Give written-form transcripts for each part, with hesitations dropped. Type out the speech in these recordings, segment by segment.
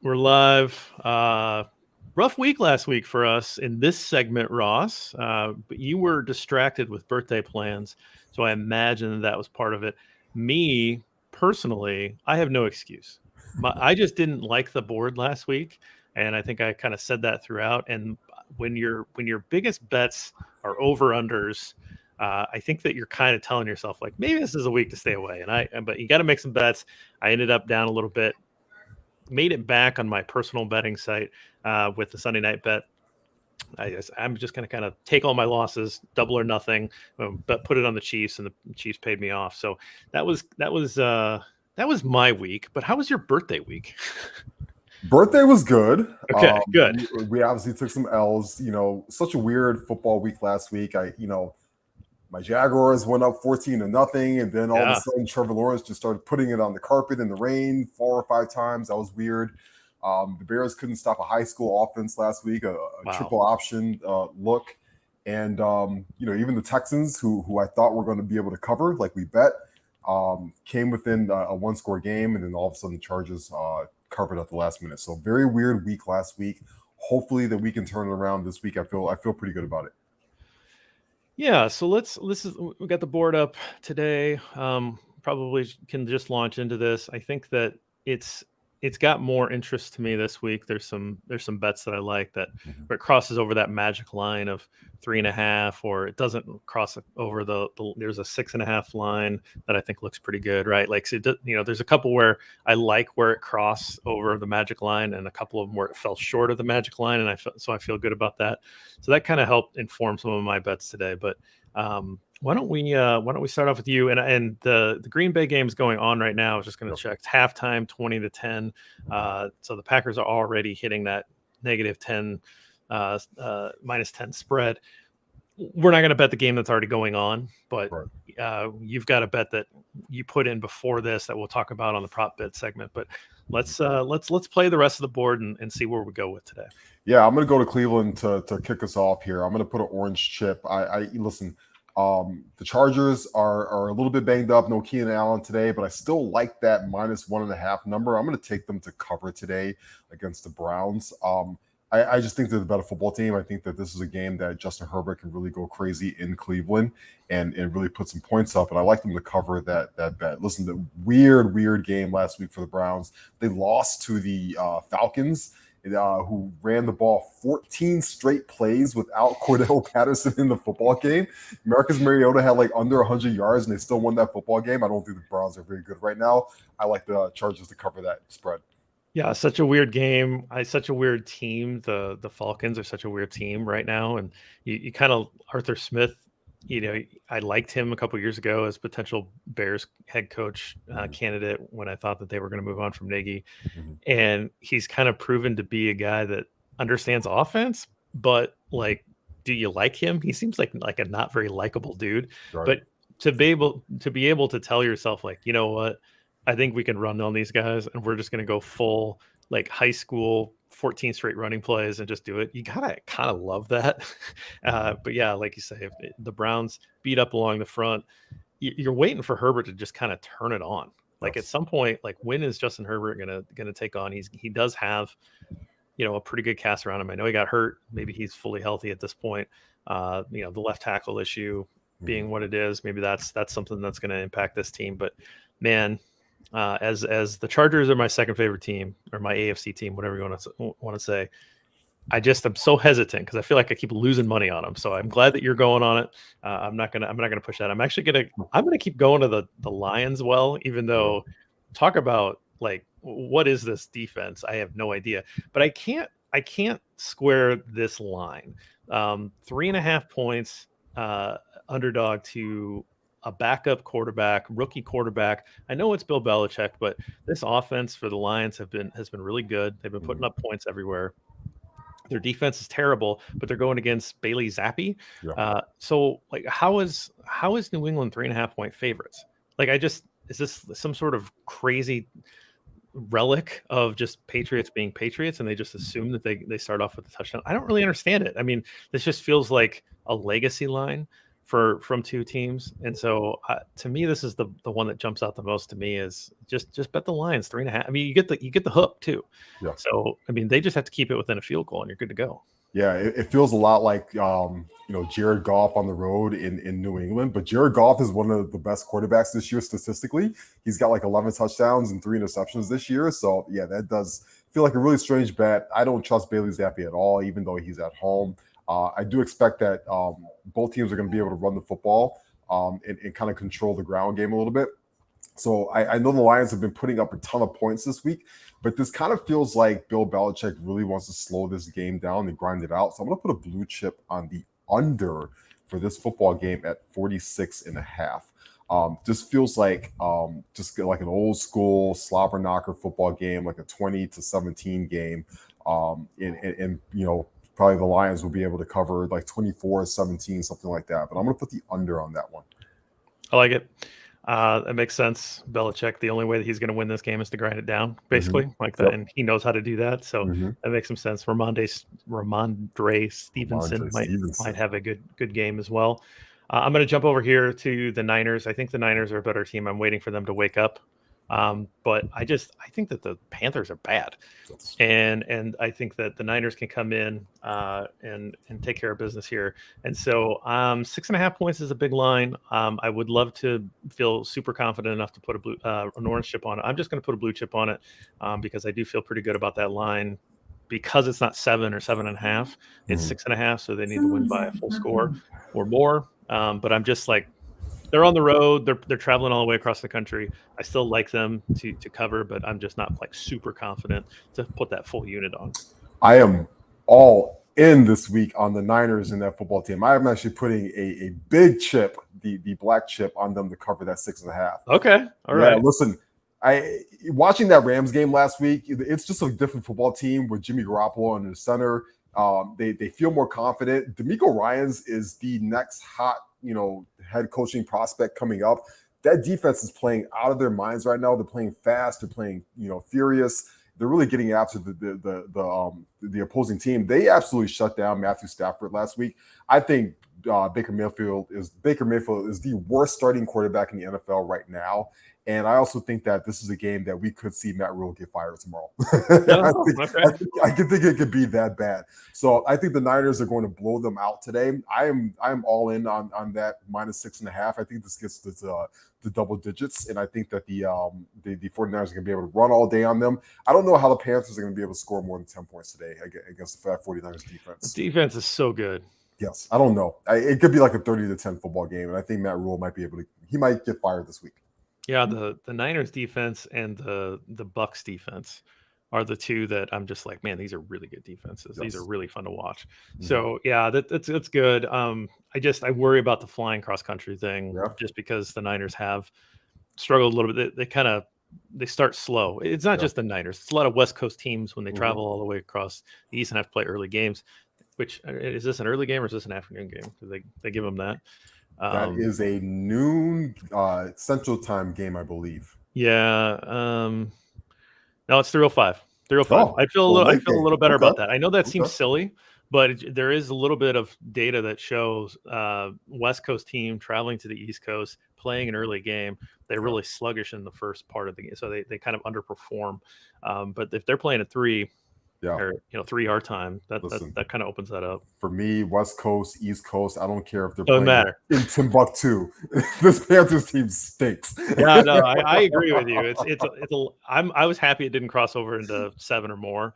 We're live. Rough week last week for us in this segment, Ross. But you were distracted with birthday plans, so I imagine that was part of it. Me, personally, I have no excuse. I just didn't like the board last week, and I think I kind of said that throughout. And when your biggest bets are over-unders, I think that you're kind of telling yourself, like, maybe this is a week to stay away. But you got to make some bets. I ended up down a little bit. Made it back on my personal betting site with the Sunday night bet. I'm just going to kind of take all my losses, double or nothing, but put it on the Chiefs, and the Chiefs paid me off. So that was my week. But how was your birthday week? Birthday was good. Okay, good. We obviously took some L's. Such a weird football week last week. My Jaguars went up 14-0, and then all of a sudden Trevor Lawrence just started putting it on the carpet in the rain 4 or 5 times. That was weird. The Bears couldn't stop a high school offense last week, a triple option look. And, even the Texans, who I thought were going to be able to cover, like we bet, came within a 1-score game, and then all of a sudden the Chargers covered at the last minute. So very weird week last week. Hopefully that we can turn it around this week. I feel pretty good about it. Yeah, so we got the board up today. Probably can just launch into this. I think that it's got more interest to me this week. There's some bets that I like that where it crosses over that magic line of 3.5, or it doesn't cross over there's a 6.5 line that I think looks pretty good, right? Like, so there's a couple where I like where it crossed over the magic line, and a couple of them where it fell short of the magic line, and I feel good about that. So that kind of helped inform some of my bets today. But why don't we start off with you? And the Green Bay game is going on right now. I was just going to check. It's halftime, 20-10. So the Packers are already hitting that -10, -10 spread. We're not going to bet the game that's already going on, but you've got a bet that you put in before this that we'll talk about on the prop bet segment. But let's play the rest of the board and see where we go with today. Yeah, I'm going to go to Cleveland to kick us off here. I'm going to put an orange chip. Listen. The Chargers are a little bit banged up. No Keenan Allen today, but I still like that -1.5 number. I'm going to take them to cover today against the Browns. I just think they're the better football team. I think that this is a game that Justin Herbert can really go crazy in Cleveland and really put some points up. And I like them to cover that bet. Listen, the weird game last week for the Browns. They lost to the Falcons, who ran the ball 14 straight plays without Cordell Patterson in the football game. Marcus Mariota had like under 100 yards, and they still won that football game. I don't think the Browns are very good right now. I like the Chargers to cover that spread. Yeah, such a weird game. Such a weird team. The Falcons are such a weird team right now. And you kind of, Arthur Smith, I liked him a couple years ago as potential Bears head coach candidate when I thought that they were going to move on from Nagy. And he's kind of proven to be a guy that understands offense, but like, do you like him? He seems like a not very likable dude. Right. But to be able to tell yourself, like, you know what, I think we can run on these guys, and we're just going to go full like high school 14 straight running plays and just do it. You gotta kind of love that. But yeah, like you say, if the Browns beat up along the front, you're waiting for Herbert to just kind of turn it on. Like at some point, like, when is Justin Herbert gonna take on? He does have, a pretty good cast around him. I know he got hurt. Maybe he's fully healthy at this point. The left tackle issue being what it is, maybe that's something that's going to impact this team. But man, as the Chargers are my second favorite team, or my AFC team, whatever you want to say, I'm so hesitant because I feel like I keep losing money on them. So I'm glad that you're going on it. I'm not gonna push that. I'm gonna keep going to the Lions. Well, even though, talk about like, what is this defense? I have no idea, but I can't square this line. 3.5 points, underdog to a backup quarterback, rookie quarterback. I know it's Bill Belichick, but this offense for the Lions has been really good. They've been putting up points everywhere. Their defense is terrible, but they're going against Bailey Zappi. Yeah. So like, how is New England 3.5 point favorites? Like, is this some sort of crazy relic of just Patriots being Patriots, and they just assume that they start off with a touchdown? I don't really understand it. I mean, this just feels like a legacy line from two teams. And so to me, this is the one that jumps out the most to me is just bet the Lions 3.5. I mean, you get the hook too. Yeah. So, I mean, they just have to keep it within a field goal and you're good to go. Yeah, it feels a lot like Jared Goff on the road in New England, but Jared Goff is one of the best quarterbacks this year statistically. He's got like 11 touchdowns and 3 interceptions this year. So yeah, that does feel like a really strange bet. I don't trust Bailey Zappi at all, even though he's at home. I do expect that both teams are going to be able to run the football and kind of control the ground game a little bit. So I know the Lions have been putting up a ton of points this week, but this kind of feels like Bill Belichick really wants to slow this game down and grind it out. So I'm going to put a blue chip on the under for this football game at 46.5. Just feels like just like an old school slobber knocker football game, like a 20-17 game. And probably the Lions will be able to cover like 24-17, something like that. But I'm going to put the under on that one. I like it. It makes sense. Belichick, the only way that he's going to win this game is to grind it down, basically, like that, and he knows how to do that. So that makes some sense. Ramondre Stevenson might have a good game as well. I'm going to jump over here to the Niners. I think the Niners are a better team. I'm waiting for them to wake up. But I think that the Panthers are bad, and I think that the Niners can come in and take care of business here. And so 6.5 points is a big line. I would love to feel super confident enough to put an orange chip on it. I'm just going to put a blue chip on it because I do feel pretty good about that line. Because it's not 7 or 7.5, it's 6.5. So they need to win by a full score or more. But I'm just like, they're on the road. They're traveling all the way across the country. I still like them to cover, but I'm just not like super confident to put that full unit on. I am all in this week on the Niners in that football team. I am actually putting a big chip, the black chip, on them to cover that 6.5. Okay, all right. Listen, watching that Rams game last week, it's just a different football team with Jimmy Garoppolo in the center. They feel more confident. DeMeco Ryans is the next hot head coaching prospect coming up. That defense is playing out of their minds right now. They're playing fast. They're playing furious. They're really getting after the opposing team. They absolutely shut down Matthew Stafford last week. I think Baker Mayfield is the worst starting quarterback in the NFL right now. And I also think that this is a game that we could see Matt Rule get fired tomorrow. I can think it could be that bad. So I think the Niners are going to blow them out today. I'm all in on that -6.5. I think this gets to the double digits, and I think that the 49ers are going to be able to run all day on them. I don't know how the Panthers are going to be able to score more than 10 points today against the 49ers defense. The defense is so good. Yes, I don't know. It could be like a 30-10 football game, and I think Matt Rule might be able to. He might get fired this week. Yeah, the Niners defense and the Bucs defense are the two that I'm just like, man, these are really good defenses. Yes. These are really fun to watch. So yeah, that's good. I worry about the flying cross country thing just because the Niners have struggled a little bit. They start slow. It's not just the Niners. It's a lot of West Coast teams when they travel all the way across the East and have to play early games. Which is this an early game or is this an afternoon game? Do they give them that? That is a noon Central Time game, I believe. Yeah. No, it's 3:05. 3:05. Oh, I feel a little better about that. I know that seems silly, but there is a little bit of data that shows West Coast team traveling to the East Coast, playing an early game. They're really sluggish in the first part of the game, so they kind of underperform. But if they're playing at 3. Or 3 our time. That kind of opens that up. For me, West Coast, East Coast, I don't care if they're playing in Timbuktu. This Panthers team stinks. Yeah, no, I agree with you. I was happy it didn't cross over into 7 or more.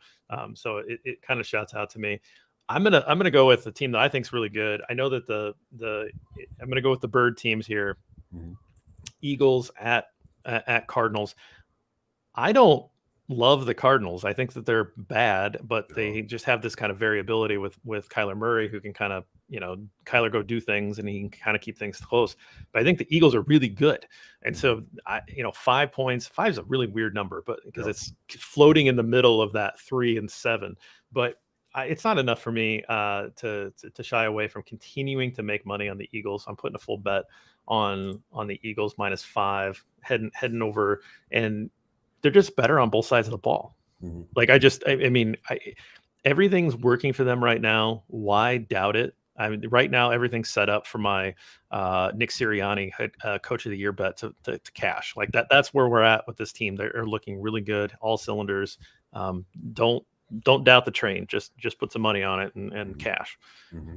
So it kind of shouts out to me. I'm gonna go with the team that I think is really good. I know that I'm gonna go with the bird teams here. Eagles at Cardinals. I don't love the Cardinals. I think that they're bad, but they just have this kind of variability with Kyler Murray, who can kind of, Kyler go do things and he can kind of keep things close. But I think the Eagles are really good. And so, 5 points, 5 is a really weird number, but because it's floating in the middle of that 3 and 7. But it's not enough for me to shy away from continuing to make money on the Eagles. I'm putting a full bet on the Eagles -5, heading over, and they're just better on both sides of the ball. Like everything's working for them right now. Why doubt it? I mean, right now everything's set up for my Nick Sirianni Coach of the Year bet to cash. Like that's where we're at with this team. They're looking really good, all cylinders. Don't doubt the train. Just put some money on it and cash. Mm-hmm.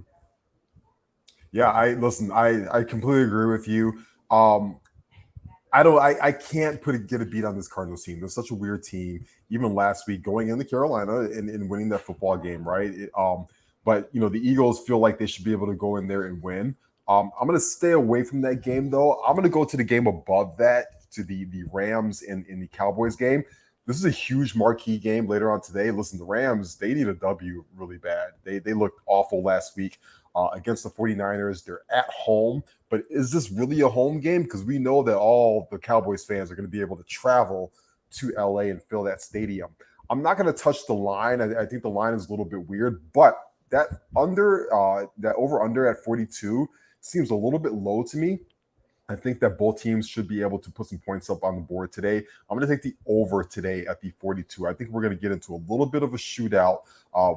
Yeah, I completely agree with you. I can't get a beat on this Cardinals team. They're such a weird team. Even last week, going into Carolina and winning that football game, right? But the Eagles feel like they should be able to go in there and win. I'm going to stay away from that game, though. I'm going to go to the game above that, to the Rams and the Cowboys game. This is a huge marquee game later on today. Listen, the Rams, they need a W really bad. They looked awful last week against the 49ers. They're at home. But is this really a home game? Because we know that all the Cowboys fans are going to be able to travel to LA and fill that stadium. I'm not going to touch the line. I think the line is a little bit weird. But that over-under at 42 seems a little bit low to me. I think that both teams should be able to put some points up on the board today. I'm going to take the over today at the 42. I think we're going to get into a little bit of a shootout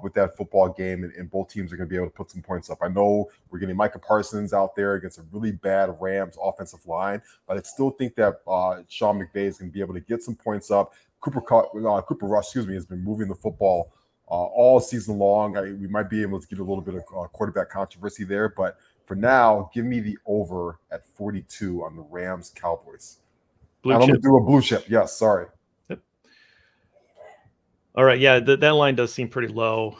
with that football game, and both teams are going to be able to put some points up. I know we're getting Micah Parsons out there against a really bad Rams offensive line, but I still think that Sean McVay is going to be able to get some points up. Cooper Rush, has been moving the football all season long. We might be able to get a little bit of quarterback controversy there, but for now, give me the over at 42 on the Rams Cowboys. I'm going to do a blue chip. Yes, sorry. Yep. All right. Yeah, that line does seem pretty low,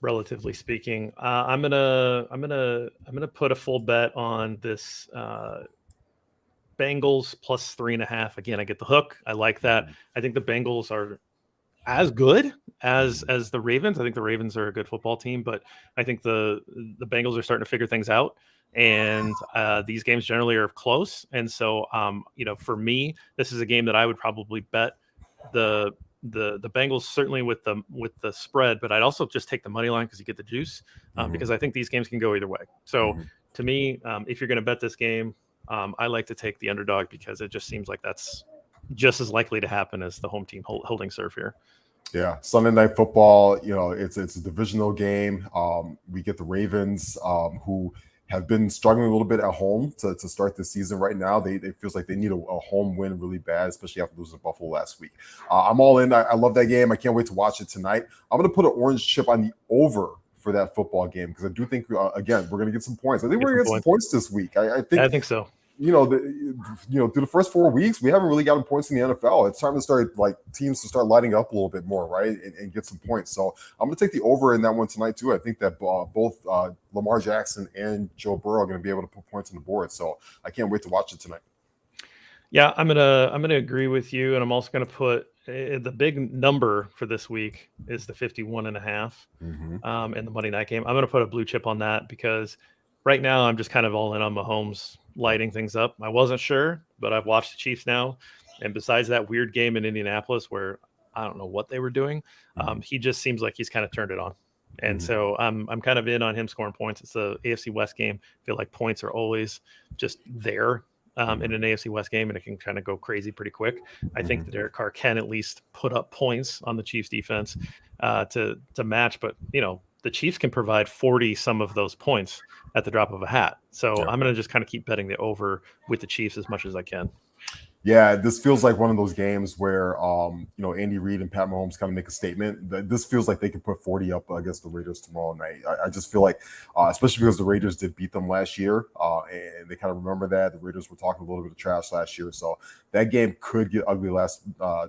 relatively speaking. I'm gonna put a full bet on this Bengals plus 3.5. Again, I get the hook. I like that. I think the Bengals are as good as the Ravens. I think the Ravens are a good football team, but I think the Bengals are starting to figure things out. And these games generally are close. And so, for me, this is a game that I would probably bet the Bengals, certainly with the spread, but I'd also just take the money line because you get the juice, because I think these games can go either way. So to me, if you're going to bet this game, I like to take the underdog because it just seems like that's just as likely to happen as the home team holding serve here. Yeah, Sunday Night Football, it's a divisional game. We get the Ravens, who have been struggling a little bit at home to start the season right now. They feels like they need a home win really bad, especially after losing to Buffalo last week. I'm all in. I love that game. I can't wait to watch it tonight. I'm going to put an orange chip on the over for that football game because I do think, again, we're going to get some points. I think we're going to get some points this week. I think so. Through the first 4 weeks, we haven't really gotten points in the NFL. It's time to start teams to start lighting up a little bit more, right, and get some points. So I'm going to take the over in that one tonight too. I think that both Lamar Jackson and Joe Burrow are going to be able to put points on the board. So I can't wait to watch it tonight. Yeah, I'm gonna agree with you, and I'm also going to put the big number for this week is the 51.5 in the Monday night game. I'm going to put a blue chip on that because right now I'm just kind of all in on Mahomes lighting things up. I wasn't sure, but I've watched the Chiefs now. And besides that weird game in Indianapolis where I don't know what they were doing, he just seems like he's kind of turned it on. And so I'm kind of in on him scoring points. It's the AFC West game. I feel like points are always just there in an AFC West game, and it can kind of go crazy pretty quick. I think that Derek Carr can at least put up points on the Chiefs defense to match, but the Chiefs can provide 40 some of those points at the drop of a hat. So I'm going to just kind of keep betting the over with the Chiefs as much as I can. Yeah, this feels like one of those games where, Andy Reid and Pat Mahomes kind of make a statement. This feels like they could put 40 up against the Raiders tomorrow night. I just feel like, especially because the Raiders did beat them last year, and they kind of remember that. The Raiders were talking a little bit of trash last year. So that game could get ugly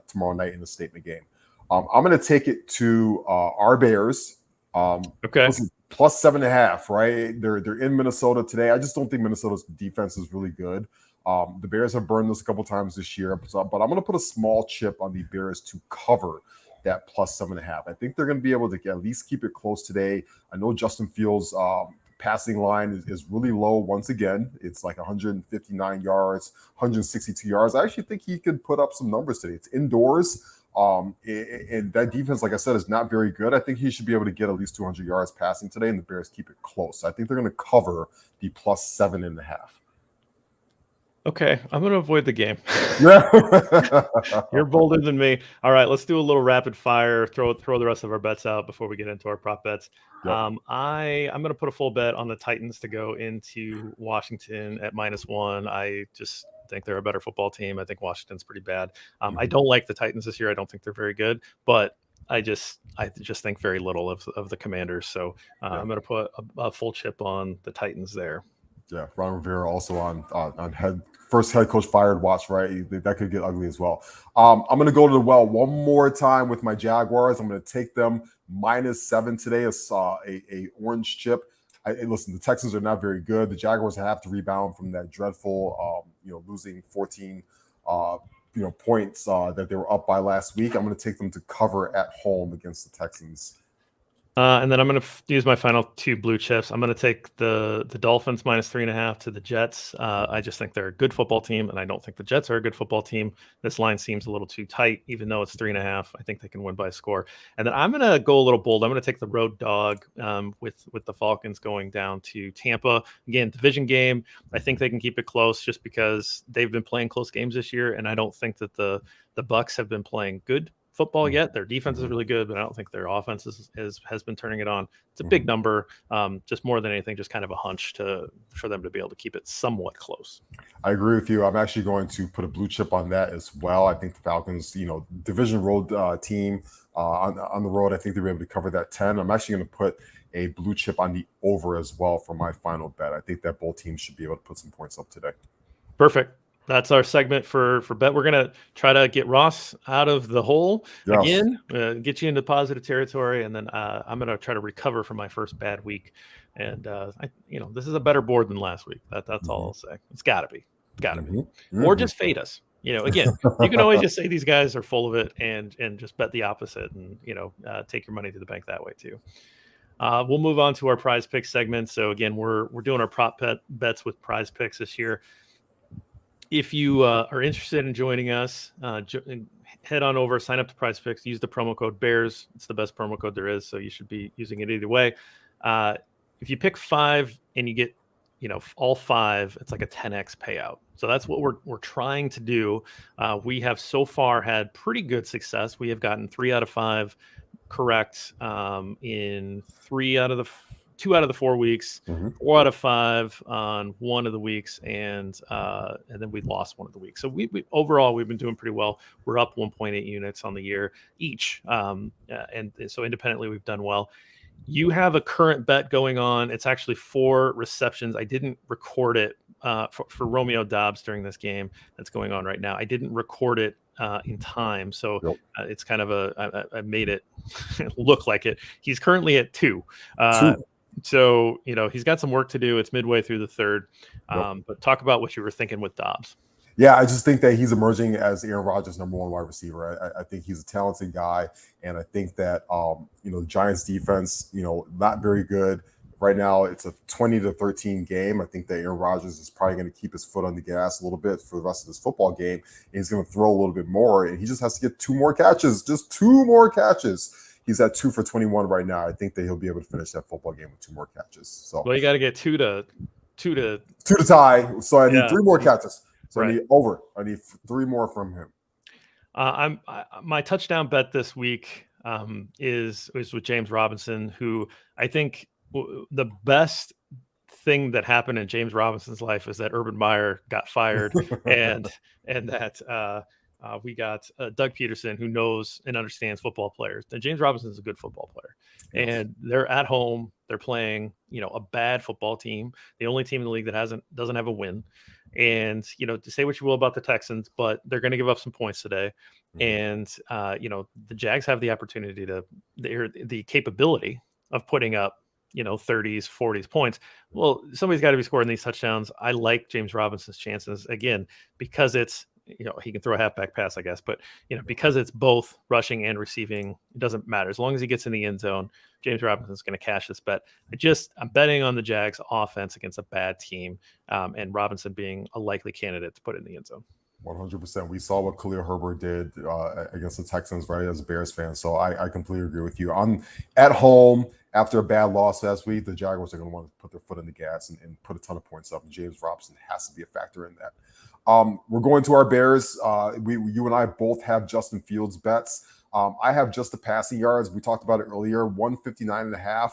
tomorrow night in the statement game. I'm going to take it to our Bears. Listen, plus 7.5, right? They're in Minnesota today. I just don't think Minnesota's defense is really good. The Bears have burned this a couple times this year, but I'm going to put a small chip on the Bears to cover that plus 7.5. I think they're going to be able to at least keep it close today. I know Justin Fields' passing line is really low once again. It's like 159 yards, 162 yards. I actually think he could put up some numbers today. It's indoors. And that defense, like I said, is not very good. I think he should be able to get at least 200 yards passing today, and the Bears keep it close. I think they're going to cover the plus 7.5. Okay, I'm going to avoid the game. Yeah. You're bolder than me. All right, let's do a little rapid fire. Throw the rest of our bets out before we get into our prop bets. Yep. I'm going to put a full bet on the Titans to go into Washington at -1. I just think they're a better football team. I think Washington's pretty bad. I don't like the Titans this year. I don't think they're very good, but I just think very little of the Commanders. So I'm going to put a full chip on the Titans there. Yeah, Ron Rivera also on first head coach fired watch, right? That could get ugly as well. I'm going to go to the well one more time with my Jaguars. I'm going to take them -7 today. A orange chip. Listen, the Texans are not very good. The Jaguars have to rebound from that dreadful, losing 14, points that they were up by last week. I'm going to take them to cover at home against the Texans. And then I'm going to use my final two blue chips. I'm going to take the Dolphins -3.5 to the Jets. I just think they're a good football team, and I don't think the Jets are a good football team. This line seems a little too tight, even though it's 3.5. I think they can win by a score. And then I'm going to go a little bold. I'm going to take the road dog with the Falcons going down to Tampa. Again, division game. I think they can keep it close just because they've been playing close games this year, and I don't think that the Bucs have been playing good football yet. Their defense is really good, but I don't think their offense has been turning it on. It's a big number, just more than anything, just kind of a hunch for them to be able to keep it somewhat close. I agree with you. I'm actually going to put a blue chip on that as well. I think the Falcons, division road team on the road, I think they'll be able to cover that 10. I'm actually going to put a blue chip on the over as well for my final bet. I think that both teams should be able to put some points up today. Perfect. That's our segment for bet. We're going to try to get Ross out of the hole again, get you into positive territory, and then I'm going to try to recover from my first bad week. And this is a better board than last week. That's all I'll say. It's got to be. Or just fade us. Again, you can always just say these guys are full of it and just bet the opposite, and take your money to the bank that way too. We'll move on to our prize picks segment. So again, we're doing our prop bets with prize picks this year. If you are interested in joining us, head on over, sign up to Prize Picks, use the promo code BEARS. It's the best promo code there is, so you should be using it either way. If you pick 5 and you get, all 5, it's like a 10x payout. So that's what we're trying to do. We have so far had pretty good success. We have gotten 3 out of 5 correct in 2 out of the 4 weeks, 4 out of 5 on 1 of the weeks, and then we lost 1 of the weeks. So we overall we've been doing pretty well. We're up 1.8 units on the year each, and so independently we've done well. You have a current bet going on. It's actually 4 receptions. I didn't record it for Romeo Dobbs during this game that's going on right now. I didn't record it in time, so it's kind of I made it look like it. He's currently at 2. So, he's got some work to do. It's midway through the third. But talk about what you were thinking with Dobbs. Yeah, I just think that he's emerging as Aaron Rodgers' number 1 wide receiver. I think he's a talented guy. And I think that, the Giants defense, not very good. Right now, it's a 20-13 game. I think that Aaron Rodgers is probably going to keep his foot on the gas a little bit for the rest of this football game. And he's going to throw a little bit more. And he just has to get 2 more catches, just 2 more catches. He's at 2 for 21 right now. I think that he'll be able to finish that football game with 2 more catches. So you got to get 2 to tie. So I need 3 more catches. So right. I need 3 more from him. My touchdown bet this week is with James Robinson, who I think the best thing that happened in James Robinson's life is that Urban Meyer got fired and that we got Doug Peterson, who knows and understands football players. And James Robinson is a good football player, and they're at home. They're playing, a bad football team, the only team in the league that doesn't have a win. And, to say what you will about the Texans, but they're going to give up some points today. And, the Jags have the opportunity the capability of putting up, 30s, 40s points. Well, somebody's got to be scoring these touchdowns. I like James Robinson's chances, again, because it's, he can throw a halfback pass, I guess, but, because it's both rushing and receiving, it doesn't matter. As long as he gets in the end zone, James Robinson's going to cash this bet. I'm betting on the Jags offense against a bad team, and Robinson being a likely candidate to put it in the end zone. 100%. We saw what Khalil Herbert did against the Texans, right, as a Bears fan. So I completely agree with you. At home, after a bad loss last week, the Jaguars are going to want to put their foot in the gas and put a ton of points up. And James Robinson has to be a factor in that. We're going to our Bears. You and I both have Justin Fields bets. I have just the passing yards. We talked about it earlier, 159.5.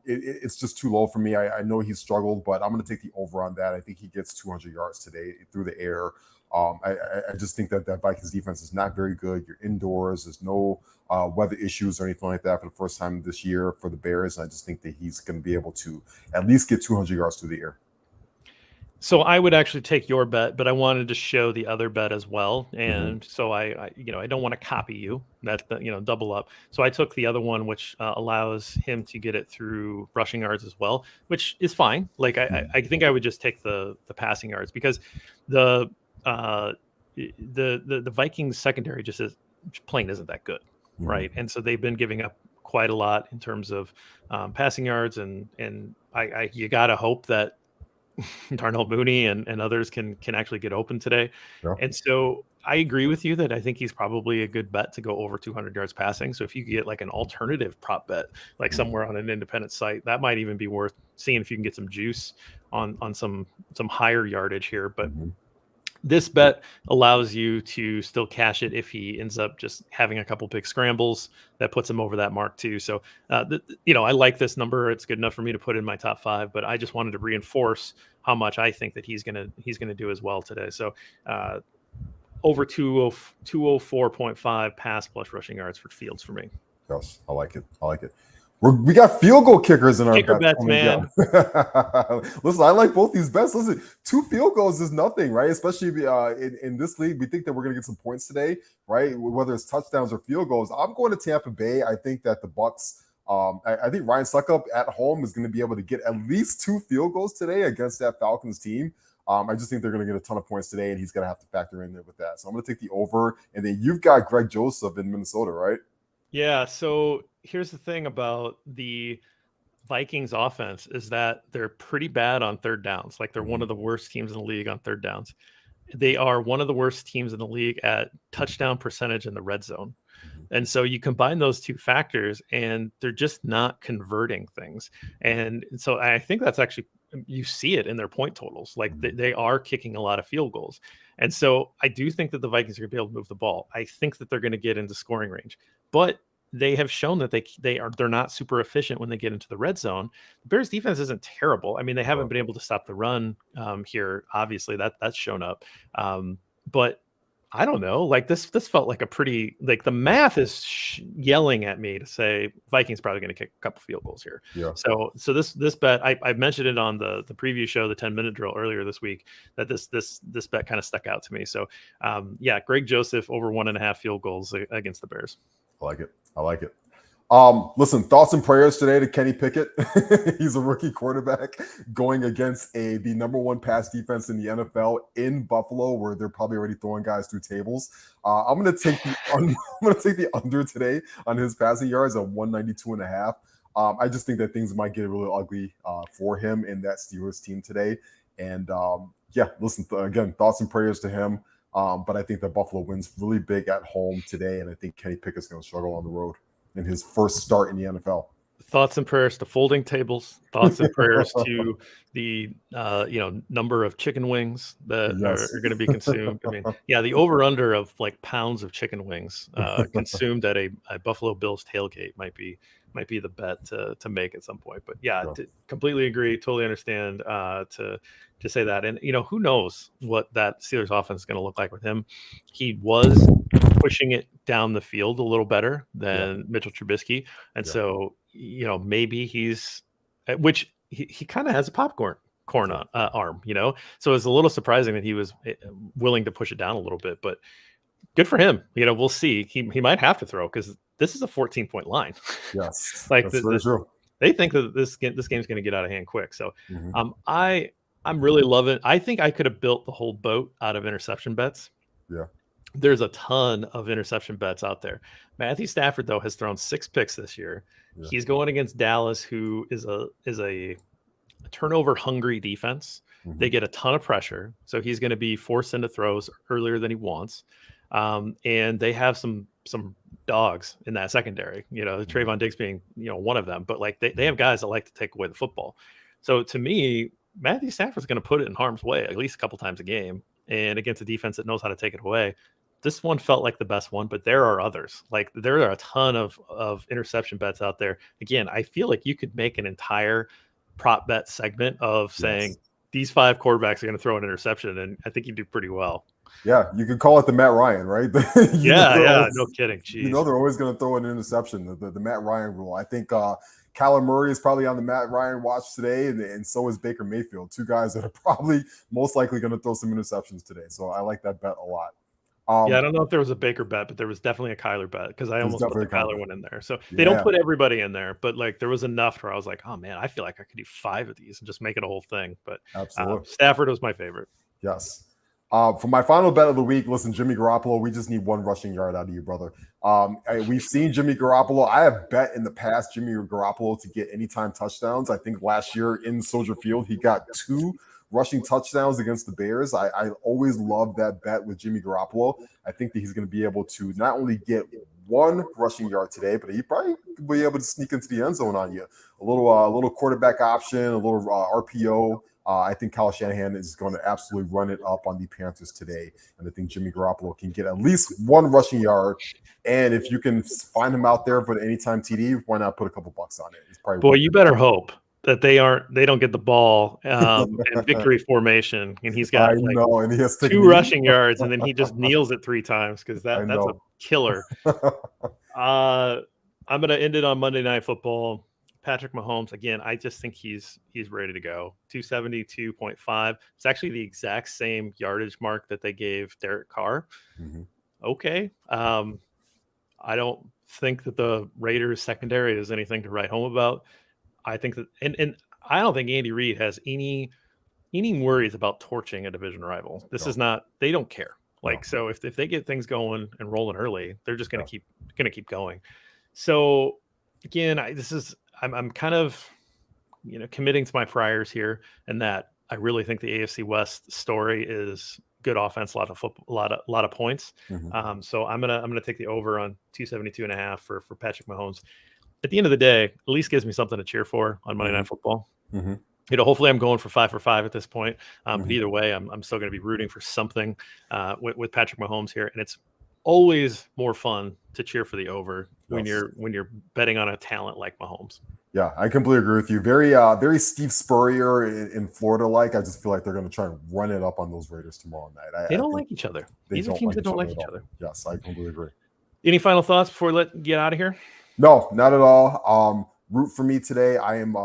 It's just too low for me. I know he struggled, but I'm going to take the over on that. I think he gets 200 yards today through the air. I just think that Vikings defense is not very good. You're indoors. There's no weather issues or anything like that for the first time this year for the Bears. And I just think that he's going to be able to at least get 200 yards through the air. So I would actually take your bet, but I wanted to show the other bet as well. And so I don't want to copy you. That's double up. So I took the other one, which allows him to get it through rushing yards as well, which is fine. Like I think I would just take the passing yards because the Vikings secondary just isn't that good, right? And so they've been giving up quite a lot in terms of passing yards, and you gotta hope that Darnell Mooney and others can actually get open today. Yeah. And so I agree with you that I think he's probably a good bet to go over 200 yards passing. So if you get like an alternative prop bet, like somewhere on an independent site, that might even be worth seeing if you can get some juice on some higher yardage here. But this bet allows you to still cash it if he ends up just having a couple big scrambles. That puts him over that mark too. So, I like this number. It's good enough for me to put in my top 5, but I just wanted to reinforce how much I think that he's gonna do as well today. So, over 204.5 pass plus rushing yards for Fields for me. Yes, I like it. We got field goal kickers in our kicker bets, man. Listen, I like both these bets. Listen, 2 field goals is nothing, right? Especially in this league, we think that we're going to get some points today, right? Whether it's touchdowns or field goals. I'm going to Tampa Bay. I think that the Bucks. I think Ryan Suckup at home is going to be able to get at least 2 field goals today against that Falcons team. I just think they're going to get a ton of points today, and he's going to have to factor in there with that. So I'm going to take the over. And then you've got Greg Joseph in Minnesota, right? Yeah, so here's the thing about the Vikings offense is that they're pretty bad on third downs. Like they're one of the worst teams in the league on third downs. They are one of the worst teams in the league at touchdown percentage in the red zone. And so you combine those two factors and they're just not converting things. And so I think that's actually, you see it in their point totals. Like they are kicking a lot of field goals. And so I do think that the Vikings are going to be able to move the ball. I think that they're going to get into scoring range, but they have shown that they're not super efficient when they get into the red zone. The Bears defense isn't terrible. I mean, they haven't been able to stop the run here. Obviously that's shown up. But I don't know, like this felt like a pretty, like the math is yelling at me to say Vikings probably going to kick a couple field goals here. Yeah. So this bet, I mentioned it on the preview show, the 10-minute drill earlier this week, that this bet kind of stuck out to me. So Greg Joseph over 1.5 field goals against the Bears. I like it. Listen, thoughts and prayers today to Kenny Pickett. He's a rookie quarterback going against the number 1 pass defense in the NFL in Buffalo, where they're probably already throwing guys through tables. I'm going to take the under today on his passing yards at 192.5. I just think that things might get really ugly for him in that Steelers team today. And listen, again, thoughts and prayers to him. But I think that Buffalo wins really big at home today, and I think Kenny Pickett's going to struggle on the road in his first start in the NFL. Thoughts and prayers to folding tables. Thoughts and prayers to the number of chicken wings that are going to be consumed. I mean, the over under of like pounds of chicken wings consumed at a Buffalo Bills tailgate might be the bet to make at some point. But completely agree, totally understand to say that. And who knows what that Steelers offense is going to look like with him. He was pushing it down the field a little better than Mitchell Trubisky, and so maybe he's, which he kind of has a popcorn arm, so it's a little surprising that he was willing to push it down a little bit, but good for him. We'll see. He might have to throw because this is a 14-point line. Yes, like that's very true. They think that this game's going to get out of hand quick. So I'm really loving. I think I could have built the whole boat out of interception bets. Yeah. There's a ton of interception bets out there. Matthew Stafford, though, has thrown 6 picks this year. Yeah. He's going against Dallas, who is a turnover-hungry defense. They get a ton of pressure, so he's going to be forced into throws earlier than he wants. And they have some dogs in that secondary. Trayvon Diggs being one of them, but like they have guys that like to take away the football. So to me, Matthew Stafford's going to put it in harm's way at least a couple times a game. and against a defense that knows how to take it away. This one felt like the best one, but there are others. Like there are a ton of interception bets out there. Again, I feel like you could make an entire prop bet segment of saying these 5 quarterbacks are going to throw an interception, and I think you do pretty well. Yeah, you could call it the Matt Ryan, right? No kidding. Jeez. You know they're always going to throw an interception, the Matt Ryan rule. I think Kyler Murray is probably on the Matt Ryan watch today, and so is Baker Mayfield, 2 guys that are probably most likely going to throw some interceptions today. So I like that bet a lot. I don't know if there was a Baker bet, but there was definitely a Kyler bet because I almost put the Kyler one in there. So they don't put everybody in there, but like there was enough where I was like, oh man, I feel like I could do 5 of these and just make it a whole thing. But absolutely, Stafford was my favorite. Yes. For my final bet of the week, listen, Jimmy Garoppolo, we just need 1 rushing yard out of you, brother. We've seen Jimmy Garoppolo. I have bet in the past Jimmy Garoppolo to get anytime touchdowns. I think last year in Soldier Field, he got 2 rushing touchdowns against the Bears. I always love that bet with Jimmy Garoppolo. I think that he's going to be able to not only get 1 rushing yard today, but he probably will be able to sneak into the end zone on you. A little quarterback option, a little RPO. I think Kyle Shanahan is going to absolutely run it up on the Panthers today. And I think Jimmy Garoppolo can get at least 1 rushing yard. And if you can find him out there for the anytime TD, why not put a couple bucks on it? It's probably boy, you better hope that they don't get the ball in victory formation, and he's got and he has 2 rushing yards, and then he just kneels it 3 times because that's a killer. I'm gonna end it on Monday Night Football. Patrick Mahomes, again, I just think he's ready to go. 272.5. It's actually the exact same yardage mark that they gave Derek Carr. Mm-hmm. Okay. I don't think that the Raiders secondary is anything to write home about. I think that, and I don't think Andy Reid has any worries about torching a division rival. This is not, they don't care. So if they get things going and rolling early, they're just going to keep going. So again, I'm kind of, committing to my priors here, and that I really think the AFC West story is good offense, a lot of football, a lot of points. Mm-hmm. So I'm gonna take the over on 272.5 for Patrick Mahomes. At the end of the day, at least gives me something to cheer for on Monday Night Football. Mm-hmm. Hopefully I'm going for 5 for 5 at this point. But either way, I'm still going to be rooting for something with Patrick Mahomes here, and it's always more fun to cheer for the over when you're betting on a talent like Mahomes. Yeah, I completely agree with you. Very Steve Spurrier in Florida. I just feel like they're going to try and run it up on those Raiders tomorrow night. They don't like each other. These are teams that don't like each other. Yes, I completely agree. Any final thoughts before we get out of here? No, not at all. Root for me today. I'm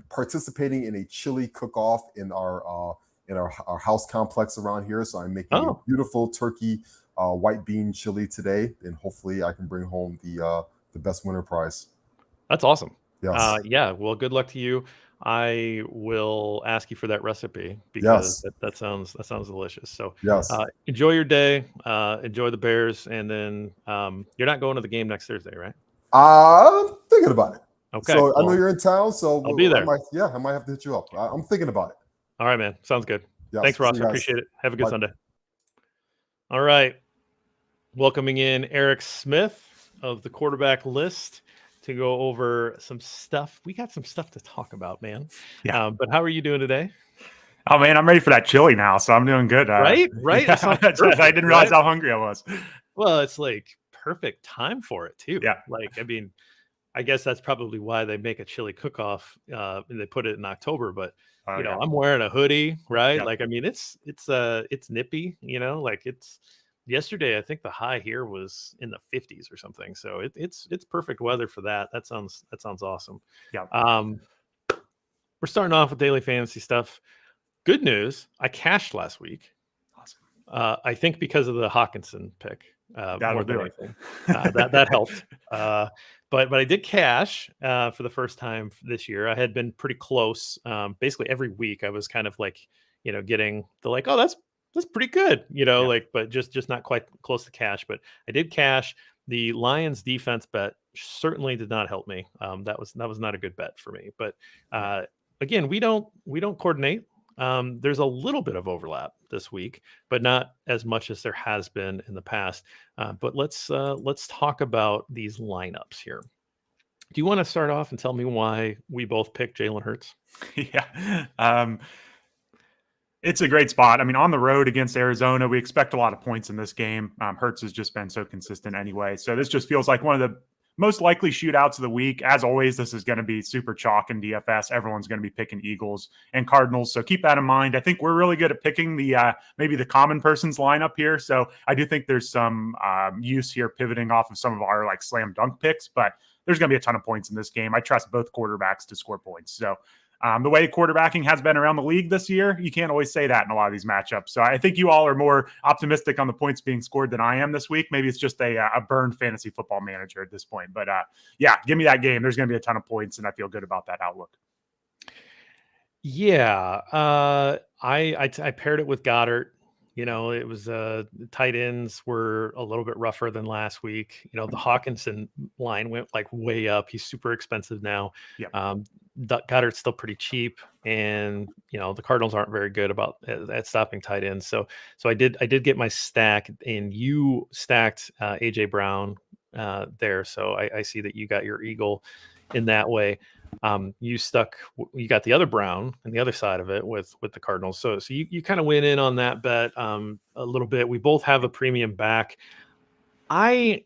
participating in a chili cook-off in our house complex around here. So I'm making a beautiful turkey white bean chili today, and hopefully I can bring home the best winner prize. That's awesome. Yes. Well, good luck to you. I will ask you for that recipe because that sounds delicious. So enjoy your day. Enjoy the Bears, and then you're not going to the game next Thursday, right? I'm thinking about it. Okay. So I know you're in town, so I'll be there. I might have to hit you up. I'm thinking about it. All right, man. Sounds good. Yes. Thanks, Ross. I appreciate it. Have a good Sunday. All right. Welcoming in Erik Smith of the quarterback list to go over some stuff. We got some stuff to talk about, man. Yeah. But how are you doing today? Oh, man, I'm ready for that chili now, so I'm doing good. Right? Yeah, perfect, I didn't realize how hungry I was. Well, it's like perfect time for it, too. Yeah. I guess that's probably why they make a chili cook-off and they put it in October. But, I'm wearing a hoodie, right? Yeah. It's nippy, it's yesterday. I think the high here was in the 50s or something. So it's perfect weather for that. That sounds awesome. Yeah. We're starting off with daily fantasy stuff. Good news. I cashed last week. Awesome. I think because of the Hawkinson pick. That'll do it. That helped. But I did cash for the first time this year. I had been pretty close. Basically every week I was kind of getting the that's pretty good, but just not quite close to cash. But I did cash. The Lions defense bet certainly did not help me. That was not a good bet for me. But again, we don't coordinate. There's a little bit of overlap this week, but not as much as there has been in the past. But let's talk about these lineups here. Do you want to start off and tell me why we both picked Jalen Hurts? Yeah. It's a great spot. I mean, on the road against Arizona, we expect a lot of points in this game. Hurts has just been so consistent anyway. So this just feels like one of the most likely shootouts of the week. As always, this is going to be super chalk in DFS. Everyone's going to be picking Eagles and Cardinals. So keep that in mind. I think we're really good at picking the maybe the common person's lineup here. So I do think there's some use here pivoting off of some of our like slam dunk picks, but there's going to be a ton of points in this game. I trust both quarterbacks to score points. So the way quarterbacking has been around the league this year, you can't always say that in a lot of these matchups. So I think you all are more optimistic on the points being scored than I am this week. Maybe it's just a burned fantasy football manager at this point. But yeah, give me that game. There's going to be a ton of points, and I feel good about that outlook. Yeah, I paired it with Goddard. It was tight ends were a little bit rougher than last week. The Hawkinson line went like way up. He's super expensive now. Yeah. Goddard's still pretty cheap, and the Cardinals aren't very good at stopping tight ends. So I did get my stack, and you stacked AJ Brown there. So I see that you got your Eagle in that way. You got the other Brown and the other side of it with the Cardinals. So you kind of went in on that bet a little bit. We both have a premium back. I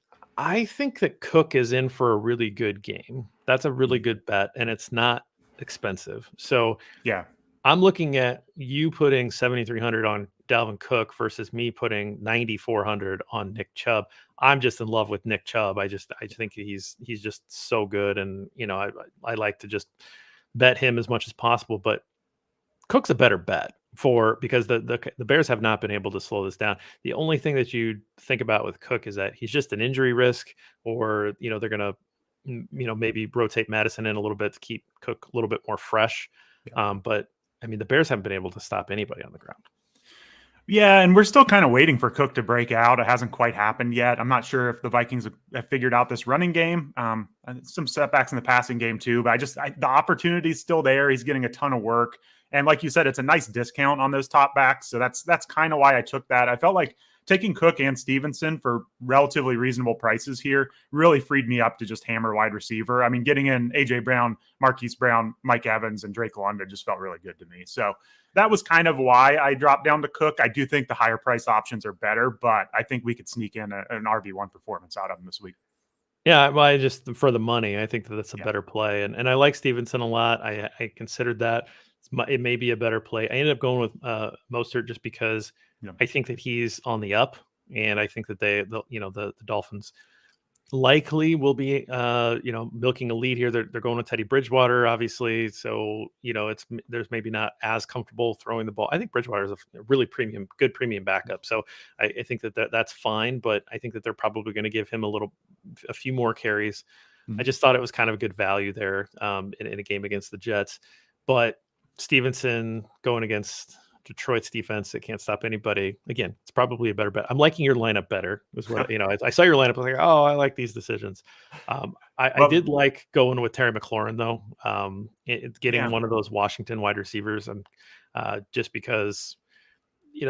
think that Cook is in for a really good game. That's a really good bet, and it's not expensive. So yeah, I'm looking at you putting 7,300 on Dalvin Cook versus me putting 9,400 on Nick Chubb. I'm just in love with Nick Chubb. I think he's just so good, and I like to just bet him as much as possible. But Cook's a better bet because the Bears have not been able to slow this down. The only thing that you think about with Cook is that he's just an injury risk, or they're gonna maybe rotate Madison in a little bit to keep Cook a little bit more fresh. Yeah. But I mean, the Bears haven't been able to stop anybody on the ground. Yeah, and we're still kind of waiting for Cook to break out. It hasn't quite happened yet. I'm not sure if the Vikings have figured out this running game. Some setbacks in the passing game too, but the opportunity is still there. He's getting a ton of work. And like you said, it's a nice discount on those top backs. So that's kind of why I took that. I felt like taking Cook and Stevenson for relatively reasonable prices here really freed me up to just hammer wide receiver. I mean, getting in AJ Brown, Marquise Brown, Mike Evans, and Drake London just felt really good to me. So that was kind of why I dropped down to Cook. I do think the higher price options are better, but I think we could sneak in an RB1 performance out of him this week. Yeah, well, I just for the money, I think that's a better play, and I like Stevenson a lot. I considered that it may be a better play. I ended up going with Mostert just because I think that he's on the up, and I think that the Dolphins likely will be milking a lead here. They're going with Teddy Bridgewater, obviously, so there's maybe not as comfortable throwing the ball. I think Bridgewater is a really good premium backup, so I think that's fine, but I think that they're probably going to give him a few more carries. I just thought it was kind of a good value there in a game against the Jets, but Stevenson going against Detroit's defense that can't stop anybody. Again, it's probably a better bet. I'm liking your lineup better. Was what I saw your lineup. I was like, oh, I like these decisions. I did like going with Terry McLaurin though. Getting one of those Washington wide receivers, and just because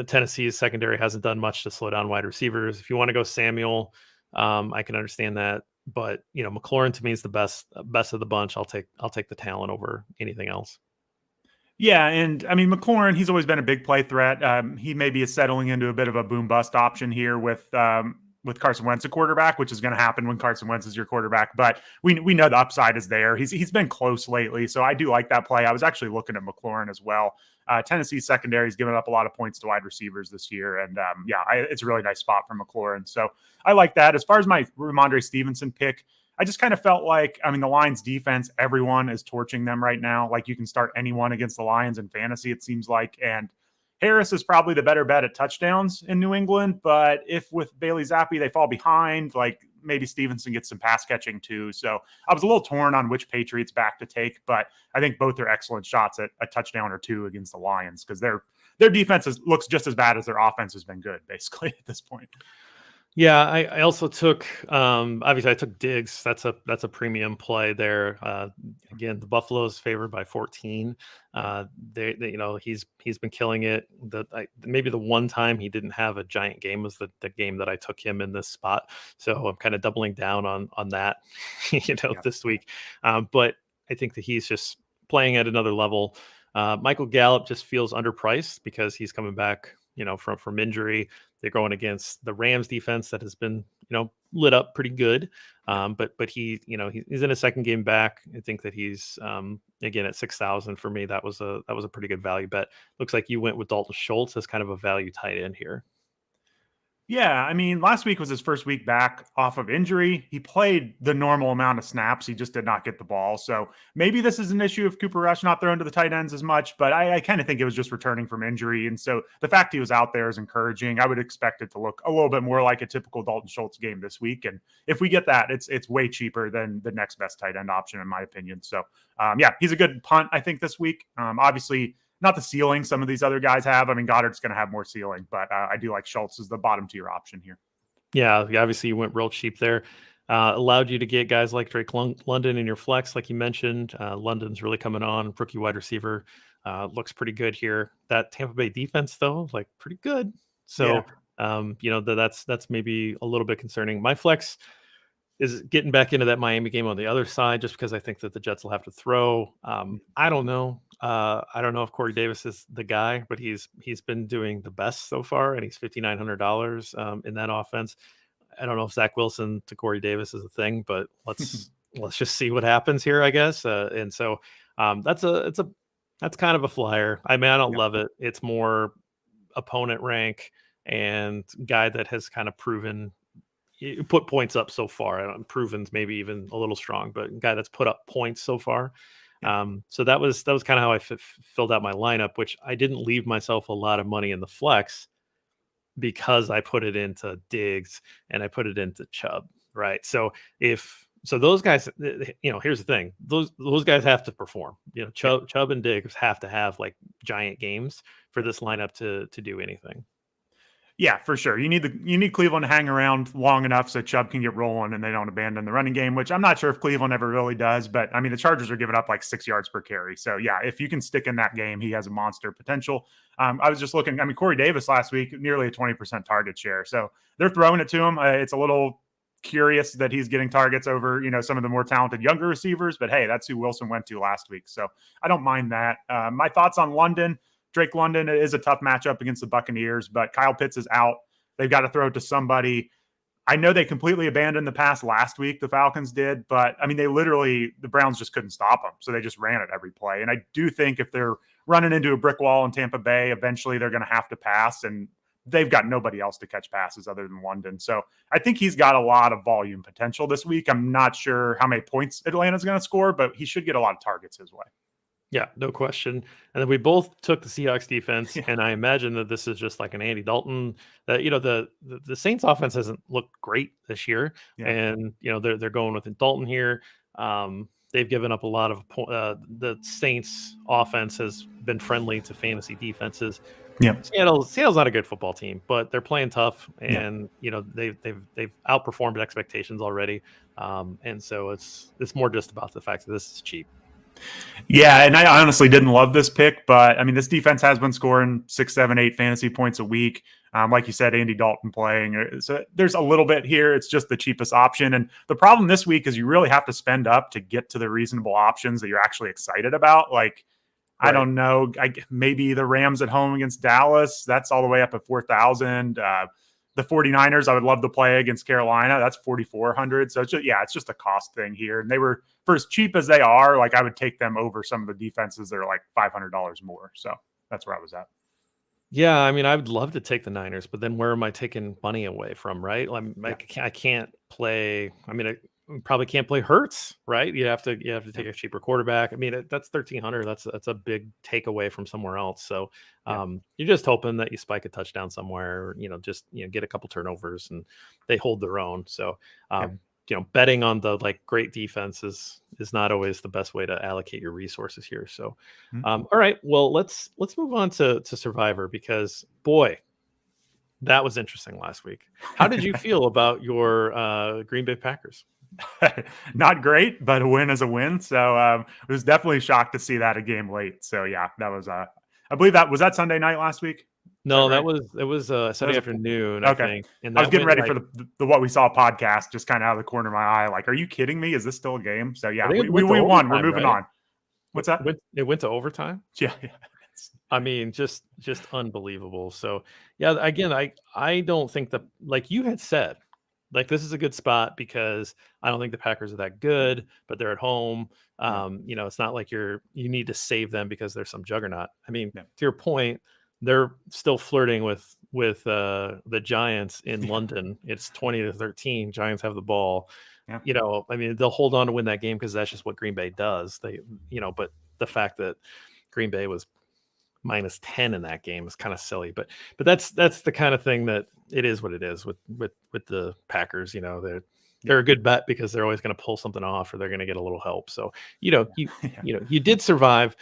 Tennessee's secondary hasn't done much to slow down wide receivers. If you want to go Samuel, I can understand that. But McLaurin to me is the best of the bunch. I'll take the talent over anything else. Yeah, and I mean McLaurin, he's always been a big play threat. He maybe is settling into a bit of a boom bust option here with Carson Wentz a quarterback, which is going to happen when Carson Wentz is your quarterback. But we know the upside is there. He's been close lately, so I do like that play. I was actually looking at McLaurin as well. Tennessee's secondary has given up a lot of points to wide receivers this year, and it's a really nice spot for McLaurin. So I like that. As far as my Ramondre Stevenson pick, I just kind of felt like, I mean, the Lions defense, everyone is torching them right now. Like you can start anyone against the Lions in fantasy, it seems like. And Harris is probably the better bet at touchdowns in New England. But if with Bailey Zappi, they fall behind, like maybe Stevenson gets some pass catching too. So I was a little torn on which Patriots back to take, but I think both are excellent shots at a touchdown or two against the Lions because their defense looks just as bad as their offense has been good, basically, at this point. Yeah, I also took obviously I took Diggs. That's a premium play there. Again, the Buffalo's favored by 14. He's been killing it. Maybe the one time he didn't have a giant game was the game that I took him in this spot. So I'm kind of doubling down on that, this week. But I think that he's just playing at another level. Michael Gallup just feels underpriced because he's coming back, from injury. They're going against the Rams defense that has been, lit up pretty good. But he, he's in his second game back. I think that he's again at 6,000 for me. That was a pretty good value bet. Looks like you went with Dalton Schultz as kind of a value tight end here. Yeah, I mean, last week was his first week back off of injury. He played the normal amount of snaps. He just did not get the ball. So maybe this is an issue of Cooper Rush not throwing to the tight ends as much, but I kind of think it was just returning from injury. And so the fact he was out there is encouraging. I would expect it to look a little bit more like a typical Dalton Schultz game this week. And if we get that, it's way cheaper than the next best tight end option, in my opinion. So, yeah, he's a good punt, I think, this week. Obviously, not the ceiling some of these other guys have. I mean, Goddard's going to have more ceiling, but I do like Schultz as the bottom tier option here. Yeah, obviously you went real cheap there. Allowed you to get guys like Drake London in your flex, like you mentioned. London's really coming on. Rookie wide receiver looks pretty good here. That Tampa Bay defense, though, like pretty good. So, that's maybe a little bit concerning. My flex is getting back into that Miami game on the other side, just because I think that the Jets will have to throw. I don't know. I don't know if Corey Davis is the guy, but he's been doing the best so far, and he's $5,900 in that offense. I don't know if Zach Wilson to Corey Davis is a thing, but let's just see what happens here, I guess. And so that's kind of a flyer. I mean, I don't love it. It's more opponent rank and guy that has kind of proven. You put points up so far. Proven's maybe even a little strong, but guy that's put up points so far. So that was kind of how I filled out my lineup, which I didn't leave myself a lot of money in the flex because I put it into Diggs and I put it into Chubb, right? So those guys, here's the thing: those guys have to perform. Chubb and Diggs have to have like giant games for this lineup to do anything. Yeah, for sure. You need Cleveland to hang around long enough so Chubb can get rolling and they don't abandon the running game, which I'm not sure if Cleveland ever really does. But I mean, the Chargers are giving up like 6 yards per carry. So yeah, if you can stick in that game, he has a monster potential. I was just looking. I mean, Corey Davis last week, nearly a 20% target share. So they're throwing it to him. It's a little curious that he's getting targets over, some of the more talented younger receivers. But hey, that's who Wilson went to last week. So I don't mind that. My thoughts on London. Drake London is a tough matchup against the Buccaneers, but Kyle Pitts is out. They've got to throw it to somebody. I know they completely abandoned the pass last week, the Falcons did, but I mean, the Browns just couldn't stop them. So they just ran it every play. And I do think if they're running into a brick wall in Tampa Bay, eventually they're going to have to pass, and they've got nobody else to catch passes other than London. So I think he's got a lot of volume potential this week. I'm not sure how many points Atlanta's going to score, but he should get a lot of targets his way. Yeah, no question. And then we both took the Seahawks defense, and I imagine that this is just like an Andy Dalton. That the Saints offense hasn't looked great this year, and they're going with Dalton here. They've given up a lot of the Saints offense has been friendly to fantasy defenses. Yeah, Seattle's not a good football team, but they're playing tough, and they've outperformed expectations already. And so it's more just about the fact that this is cheap. Yeah, and I honestly didn't love this pick, but I mean, this defense has been scoring 6, 7, 8 fantasy points a week. Like you said, Andy Dalton playing. So there's a little bit here. It's just the cheapest option. And the problem this week is you really have to spend up to get to the reasonable options that you're actually excited about. Like, right. I don't know, maybe the Rams at home against Dallas. That's all the way up at 4,000. The 49ers, I would love to play against Carolina. That's 4,400. So it's just a cost thing here. And they were, for as cheap as they are, like I would take them over some of the defenses that are like $500 more. So that's where I was at. Yeah, I mean, I would love to take the Niners, but then where am I taking money away from, right? I can't play. I mean, I probably can't play Hurts, right? You have to take a cheaper quarterback. I mean, that's 1,300. That's a big takeaway from somewhere else. So you're just hoping that you spike a touchdown somewhere, just get a couple turnovers and they hold their own. So betting on the great defense is not always the best way to allocate your resources here. So all right, well let's move on to Survivor, because boy, that was interesting last week. How did you feel about your Green Bay Packers? Not great, but a win is a win. So I was definitely shocked to see that a game late. So yeah, that was I believe that was Sunday night last week. No, it was Sunday afternoon. Okay. I think. And I was getting ready for the What We Saw podcast, just kind of out of the corner of my eye. Like, are you kidding me? Is this still a game? So yeah, we won. We're moving on. What's that? It went to overtime. Yeah. I mean, just unbelievable. So yeah, again, I don't think that, like you had said, like this is a good spot because I don't think the Packers are that good, but they're at home. Yeah. It's not like you need to save them because there's some juggernaut. I mean, Yeah. to your point, they're still flirting with the Giants in London. It's 20-13. Giants have the ball. Yeah. I mean, they'll hold on to win that game because that's just what Green Bay does. But the fact that Green Bay was -10 in that game is kind of silly, but that's the kind of thing that it is what it is with the Packers. They're a good bet because they're always going to pull something off or they're going to get a little help. So you did survive.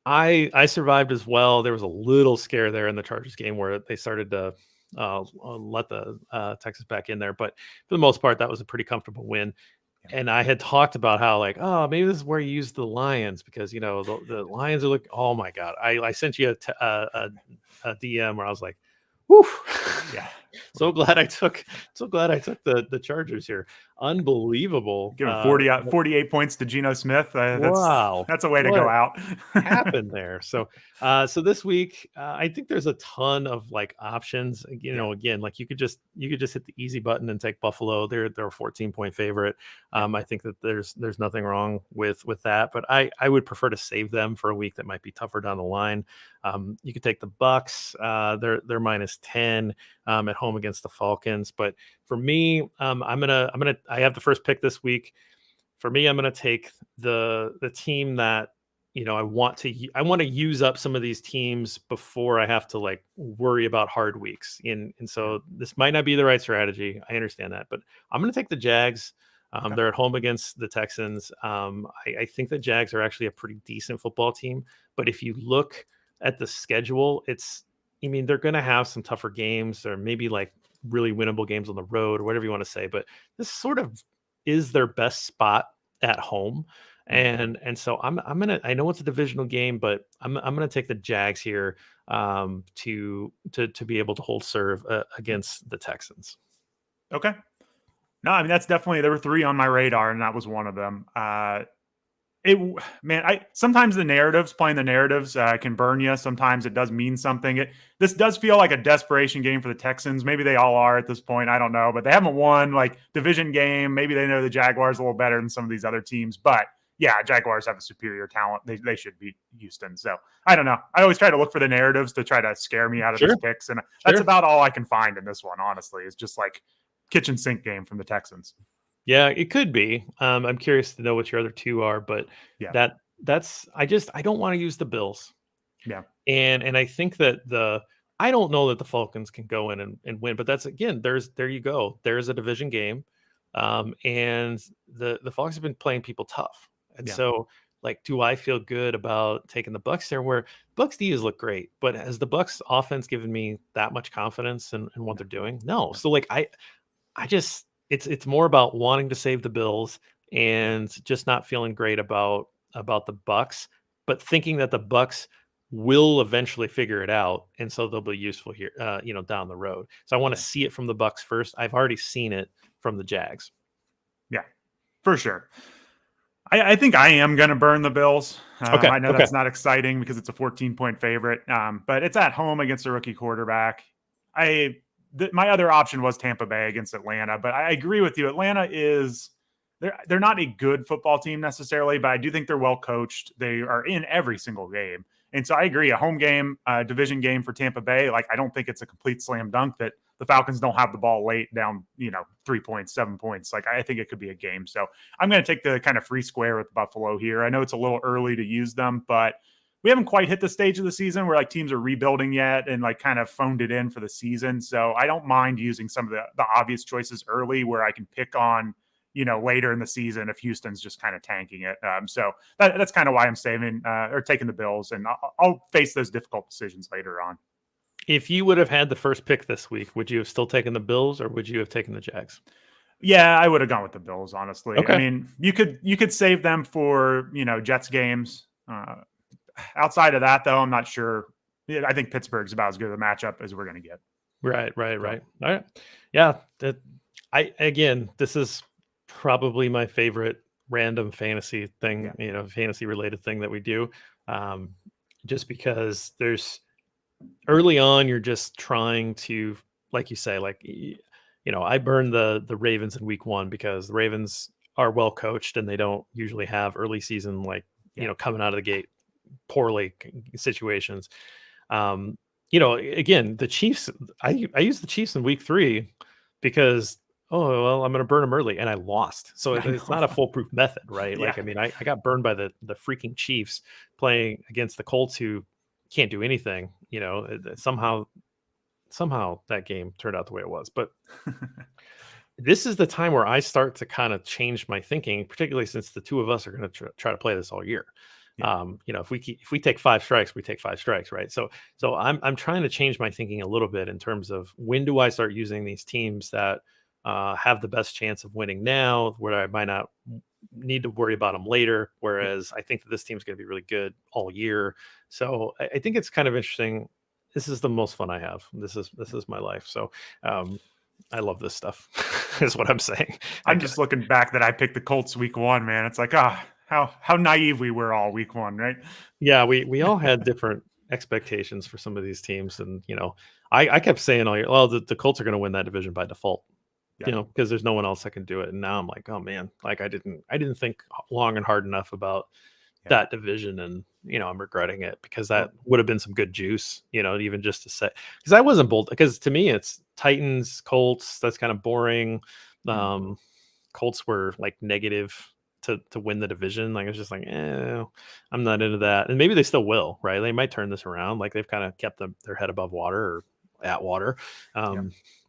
I survived as well. There was a little scare there in the Chargers game where they started to let the Texas back in there, but for the most part, that was a pretty comfortable win. And I had talked about how maybe this is where you use the Lions because the Lions are oh my God, I sent you a DM where I was like, whew, yeah, so glad I took the Chargers here. Unbelievable. Giving 48 points to Geno Smith. Wow, that's a way to go out. Happened there. So this week, I think there's a ton of options. Again, you could just hit the easy button and take Buffalo. They're a 14-point favorite. I think that there's nothing wrong with that, but I would prefer to save them for a week that might be tougher down the line. You could take the Bucks. They're -10 at home against the Falcons. But for me, I have the first pick this week. For me, I'm gonna take the team that I want to use up some of these teams before I have to worry about hard weeks. And so this might not be the right strategy. I understand that, but I'm gonna take the Jags. They're at home against the Texans. I think the Jags are actually a pretty decent football team, but if you look at the schedule, they're going to have some tougher games or maybe really winnable games on the road or whatever you want to say, but this sort of is their best spot at home. And so I know it's a divisional game, but I'm going to take the Jags here to be able to hold serve against the Texans. Okay. No, that's definitely, there were 3 on my radar and that was one of them. Sometimes playing the narratives can burn you. Sometimes it does mean something. This does feel like a desperation game for the Texans. Maybe they all are at this point. I don't know, but they haven't won division game. Maybe they know the Jaguars a little better than some of these other teams, but yeah, Jaguars have a superior talent. They should beat Houston. So I don't know. I always try to look for the narratives to try to scare me out of these picks. And that's about all I can find in this one, honestly, is just kitchen sink game from the Texans. Yeah, it could be. I'm curious to know what your other 2 are, but I don't want to use the Bills. Yeah. And I think that I don't know that the Falcons can go in and win, but that's, again, there you go. There's a division game. And the Falcons have been playing people tough. And so do I feel good about taking the Bucks there, where Bucks D's look great, but has the Bucks offense given me that much confidence in what they're doing? No. So it's more about wanting to save the Bills and just not feeling great about the Bucks, but thinking that the Bucks will eventually figure it out, and so they'll be useful here, down the road. So I want to see it from the Bucks first. I've already seen it from the Jags. Yeah, for sure. I think I am going to burn the Bills. Okay. I know that's not exciting because it's a 14-point favorite, but it's at home against a rookie quarterback. My other option was Tampa Bay against Atlanta, but I agree with you. Atlanta they're not a good football team necessarily, but I do think they're well coached. They are in every single game. And so I agree, a home game, division game for Tampa Bay. I don't think it's a complete slam dunk that the Falcons don't have the ball late down, 3 points, 7 points. I think it could be a game. So I'm going to take the kind of free square with Buffalo here. I know it's a little early to use them, but we haven't quite hit the stage of the season where teams are rebuilding yet and kind of phoned it in for the season. So I don't mind using some of the obvious choices early where I can pick on, later in the season if Houston's just kind of tanking it. So that's kind of why I'm saving or taking the Bills, and I'll face those difficult decisions later on. If you would have had the first pick this week, would you have still taken the Bills or would you have taken the Jags? Yeah, I would have gone with the Bills, honestly. Okay. You could save them for, Jets games. Outside of that, though, I'm not sure. I think Pittsburgh's about as good a matchup as we're going to get. Right. All right. Yeah. This is probably my favorite random fantasy thing, fantasy related thing that we do. Just because there's early on, you're just trying to, like you say, I burned the Ravens in week 1 because the Ravens are well coached and they don't usually have early season, coming out of the gate poorly situations. Again, the Chiefs, I used the Chiefs in week 3 because, I'm going to burn them early, and I lost. So it's not a foolproof method, right? Yeah. I got burned by the freaking Chiefs playing against the Colts, who can't do anything. Somehow that game turned out the way it was. But this is the time where I start to kind of change my thinking, particularly since the two of us are going to try to play this all year. Yeah. If we take 5 strikes, we take 5 strikes, right? So I'm trying to change my thinking a little bit in terms of when do I start using these teams that have the best chance of winning now, where I might not need to worry about them later. Whereas I think that this team's going to be really good all year. So I think it's kind of interesting. This is the most fun I have. This is my life. So I love this stuff is what I'm saying. I'm just looking back that I picked the Colts week 1, man. It's like, how naive we were all week 1, right? Yeah, we all had different expectations for some of these teams. And, I kept saying all year, well, the Colts are going to win that division by default. Yeah. Because there's no one else that can do it. And now I'm like, oh man, I didn't think long and hard enough about that division, and I'm regretting it because that would have been some good juice, even just to say, because I wasn't bold, because to me it's Titans, Colts, that's kind of boring. Colts were like negative to win the division. Like, I was just like, I'm not into that. And maybe they still will, right? They might turn this around. Like, they've kind of kept their head above water or at water.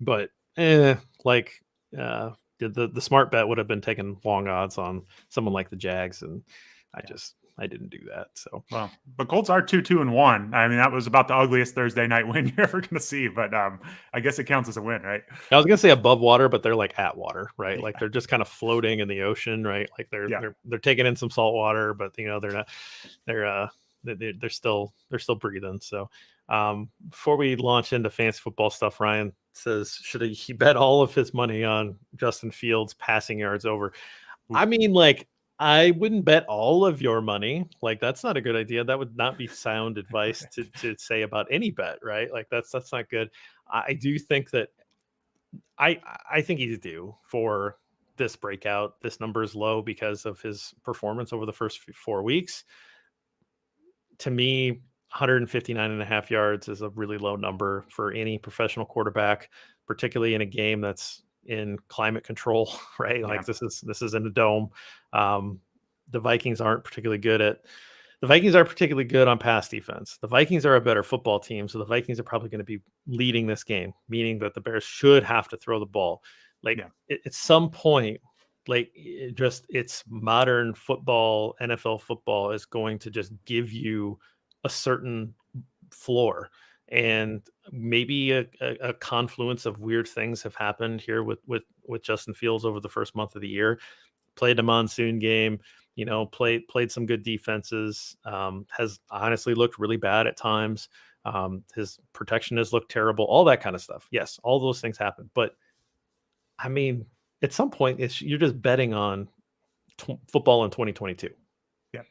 But the smart bet would have been taking long odds on someone like the Jags, and I didn't do that. So, well, but Colts are 2-2-1. I mean, that was about the ugliest Thursday night win you're ever going to see, but I guess it counts as a win, right? I was going to say above water, but they're like at water, right? Like, they're just kind of floating in the ocean, right? Like they're taking in some salt water, but they're not. They're still breathing. So, before we launch into fantasy football stuff, Ryan says, should he bet all of his money on Justin Fields passing yards over? Ooh. I mean, like, I wouldn't bet all of your money. Like, that's not a good idea. That would not be sound advice to say about any bet, right? Like, that's not good. I do think that I think he's due for this breakout. This number is low because of his performance over the first 4 weeks. To me, 159.5 yards is a really low number for any professional quarterback, particularly in a game that's in climate control, right? Like, this is in a dome. The Vikings aren't particularly good on pass defense. The Vikings are a better football team, so the Vikings are probably going to be leading this game, meaning that the Bears should have to throw the ball. At some point, it's modern football, NFL football is going to just give you a certain floor. And maybe a confluence of weird things have happened here with Justin Fields over the first month of the year. Played a monsoon game, played some good defenses, has honestly looked really bad at times. His protection has looked terrible, all that kind of stuff. Yes, all those things happen. But I mean, at some point, you're just betting on football in 2022. Yeah.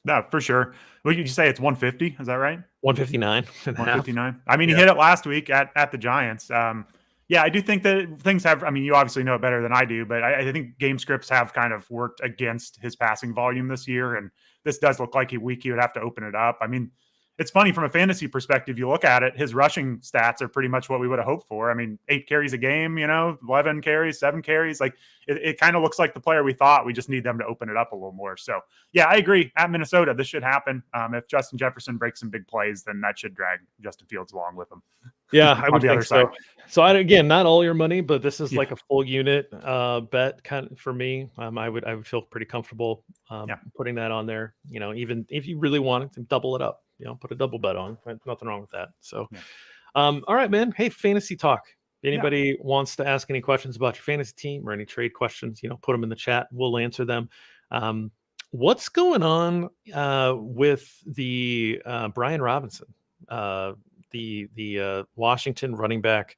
No, for sure. What did you say? It's 150. Is that right? 159. 159. I mean, he hit it last week at the Giants. I do think that things have, I mean, you obviously know it better than I do, but I think game scripts have kind of worked against his passing volume this year. And this does look like a week he would have to open it up. I mean, it's funny from a fantasy perspective. You look at it, his rushing stats are pretty much what we would have hoped for. I mean, 8 carries a game, 11 carries, 7 carries. Like, it kind of looks like the player we thought. We just need them to open it up a little more. So, yeah, I agree. At Minnesota, this should happen. If Justin Jefferson breaks some big plays, then that should drag Justin Fields along with him. Yeah, I would think so. Side. So, again, not all your money, but this is like a full unit bet kind of for me. I would feel pretty comfortable putting that on there. Even if you really wanted to double it up. Put a double bet on. Nothing wrong with that. So, all right, man. Hey, fantasy talk. If anybody wants to ask any questions about your fantasy team or any trade questions, put them in the chat. We'll answer them. What's going on with the Brian Robinson? The Washington running back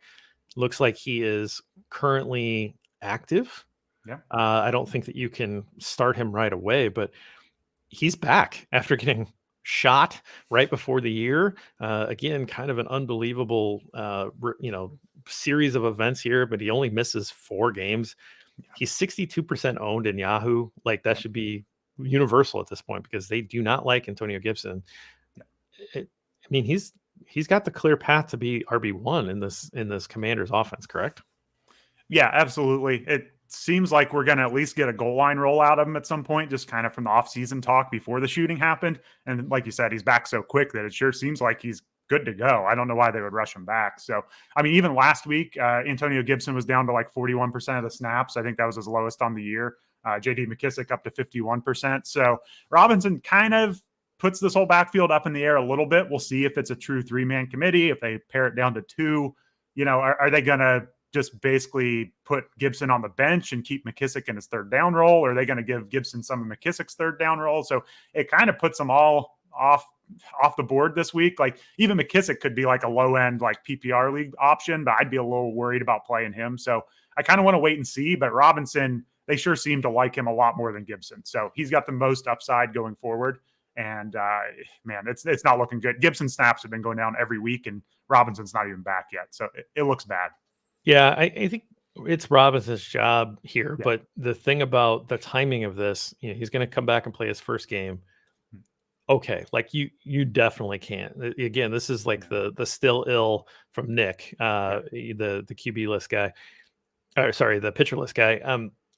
looks like he is currently active. Yeah. I don't think that you can start him right away, but he's back after getting shot right before the year. Again, kind of an unbelievable, series of events here, but he only misses 4 games. He's 62% owned in Yahoo. Like that should be universal at this point because they do not like Antonio Gibson. He's got the clear path to be RB1 in this Commanders offense, correct? Yeah, absolutely. It seems like we're going to at least get a goal line roll out of him at some point, just kind of from the offseason talk before the shooting happened. And like you said, he's back so quick that it sure seems like he's good to go. I don't know why they would rush him back. So, I mean, even last week, Antonio Gibson was down to like 41% of the snaps. I think that was his lowest on the year. J.D. McKissick up to 51%. So Robinson kind of puts this whole backfield up in the air a little bit. We'll see if it's a true 3-man committee, if they pare it down to 2. Are they going to just basically put Gibson on the bench and keep McKissick in his third down role? Or are they going to give Gibson some of McKissick's third down role? So it kind of puts them all off the board this week. Like even McKissick could be like a low end, like PPR league option, but I'd be a little worried about playing him. So I kind of want to wait and see, but Robinson, they sure seem to like him a lot more than Gibson. So he's got the most upside going forward. And man, it's not looking good. Gibson snaps have been going down every week and Robinson's not even back yet. So it looks bad. Yeah, I think it's Robinson's job here, but the thing about the timing of this, he's going to come back and play his first game. Okay, like you definitely can't. Again, this is like the still ill from Nick, the QB list guy, or sorry, the pitcher list guy.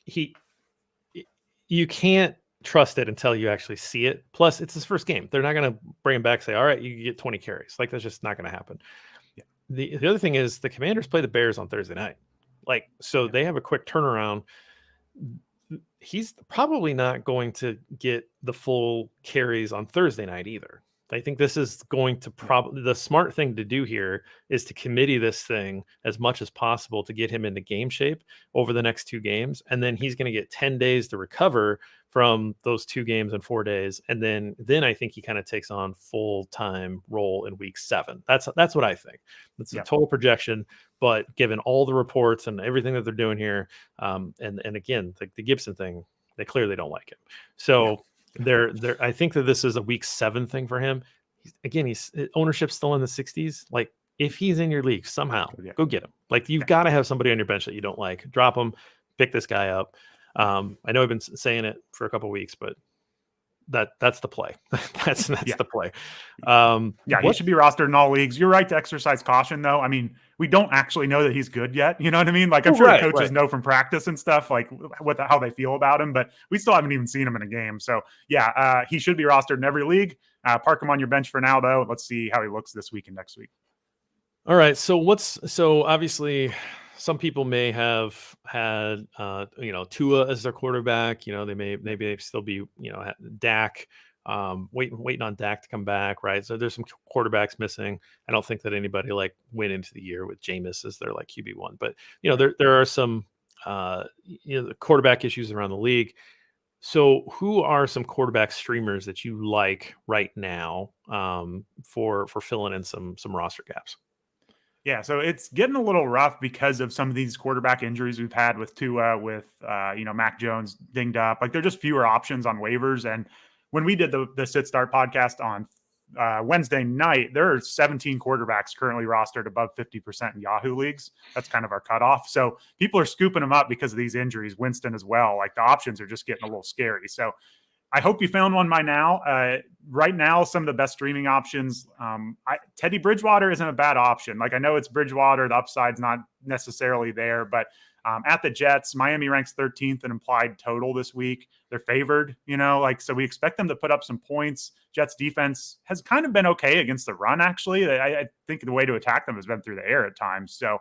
You can't trust it until you actually see it. Plus, it's his first game. They're not going to bring him back and say, all right, you get 20 carries. Like that's just not going to happen. The other thing is the Commanders play the Bears on Thursday night. So they have a quick turnaround. He's probably not going to get the full carries on Thursday night either. I think this is going to the smart thing to do here is to committee this thing as much as possible to get him into game shape over the next 2 games. And then he's going to get 10 days to recover from those 2 games in 4 days. And then I think he kind of takes on full-time role in week 7. That's what I think. That's a total projection, but given all the reports and everything that they're doing here, and again, the Gibson thing, they clearly don't like him. So I think that this is a week 7 thing for him. His ownership's still in the 60s. Like if he's in your league somehow, go get him. Like you've got to have somebody on your bench that you don't like. Drop him, pick this guy up. I know I've been saying it for a couple of weeks, but that's the play. that's the play. He should be rostered in all leagues. You're right to exercise caution, though. I mean, we don't actually know that he's good yet. You know what I mean? Like I'm sure coaches know from practice and stuff, like how they feel about him, but we still haven't even seen him in a game. So he should be rostered in every league. Park him on your bench for now, though. Let's see how he looks this week and next week. All right. So obviously some people may have had, Tua as their quarterback. Maybe they still be, Dak, waiting on Dak to come back, right? So there's some quarterbacks missing. I don't think that anybody went into the year with Jameis as their QB1, but there are some the quarterback issues around the league. So who are some quarterback streamers that you like right now for filling in some roster gaps? Yeah, so it's getting a little rough because of some of these quarterback injuries we've had with Tua, with Mac Jones dinged up. Like they're just fewer options on waivers. And when we did the Sit Start podcast on Wednesday night, there are 17 quarterbacks currently rostered above 50% in Yahoo leagues. That's kind of our cutoff. So people are scooping them up because of these injuries. Winston as well. Like the options are just getting a little scary. So I hope you found one by now. Right now, some of the best streaming options, Teddy Bridgewater isn't a bad option. Like I know it's Bridgewater, the upside's not necessarily there, but at the Jets, Miami ranks 13th in implied total this week. They're favored, so we expect them to put up some points. Jets defense has kind of been okay against the run, actually. I think the way to attack them has been through the air at times. So,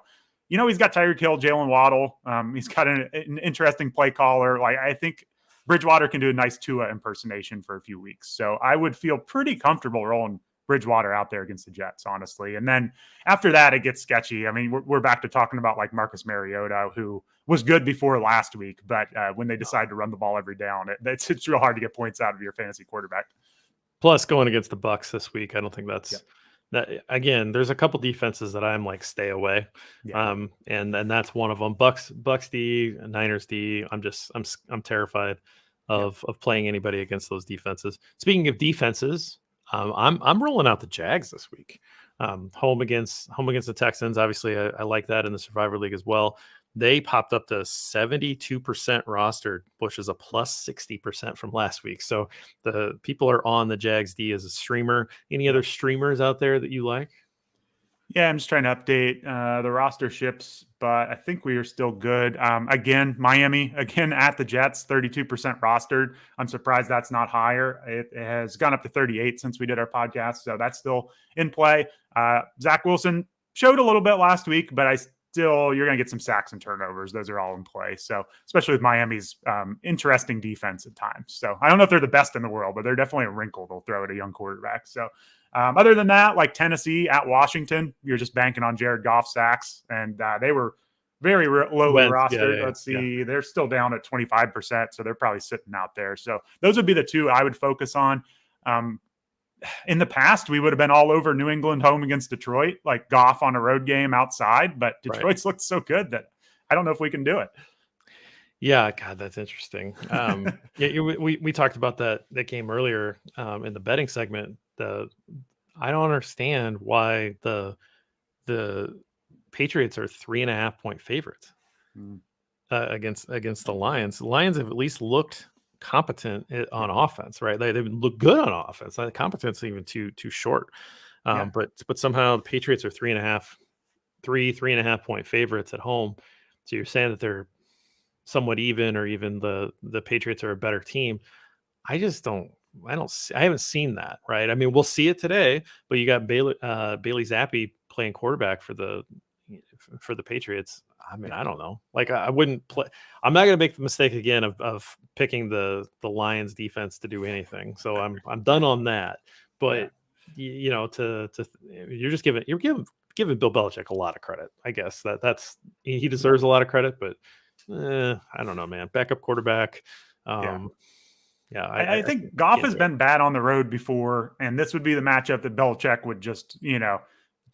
he's got Tyreek Hill, Jalen Waddle. He's got an interesting play caller. I think Bridgewater can do a nice Tua impersonation for a few weeks. So I would feel pretty comfortable rolling Bridgewater out there against the Jets, honestly. And then after that, it gets sketchy. I mean, we're back to talking about Marcus Mariota, who was good before last week, but when they decide to run the ball every down, it's real hard to get points out of your fantasy quarterback. Plus, going against the Bucs this week, I don't think that's That again, there's a couple defenses that I'm like stay away, Yeah. and that's one of them. Bucks D, Niners D. I'm terrified Yeah. of playing anybody against those defenses. Speaking of defenses, I'm rolling out the Jags this week. Home against the Texans. Obviously, I like that in the Survivor League as well. They popped up to 72% rostered, which is a plus 60% from last week. So the people are on the Jags D as a streamer. Any other streamers out there that you like? Yeah, I'm just trying to update the roster ships, but I think we are still good. Again, Miami, again at the Jets, 32% rostered. I'm surprised that's not higher. It has gone up to 38 since we did our podcast, so that's still in play. Zach Wilson showed a little bit last week, but you're going to get some sacks and turnovers. Those are all in play. So especially with Miami's interesting defense at times. So I don't know if they're the best in the world, but they're definitely a wrinkle they'll throw at a young quarterback. So other than that, like Tennessee at Washington, you're just banking on Jared Goff sacks, and they were very lowly rostered. Yeah, Let's see, they're still down at 25%, so they're probably sitting out there. So those would be the two I would focus on. In the past, we would have been all over New England home against Detroit, like Goff on a road game outside, but Detroit's looked so good that I don't know if we can do it. Yeah, God, that's interesting. We talked about that game earlier in the betting segment. I don't understand why the Patriots are 3.5-point favorites against the Lions. The Lions have at least looked competent on offense, right? They've looked good on offense. The competence even too short. But somehow the Patriots are 3.5 point favorites at home. So you're saying that they're somewhat even, or even the Patriots are a better team. I haven't seen that, right? I mean, we'll see it today, but you got Bailey Zappi playing quarterback for the Patriots. I mean, I don't know. Like, I wouldn't play. I'm not going to make the mistake again of picking the Lions defense to do anything. So I'm done on that. But you're giving Bill Belichick a lot of credit. I guess he deserves a lot of credit, but I don't know, man. Backup quarterback. I think Goff has been bad on the road before, and this would be the matchup that Belichick would just,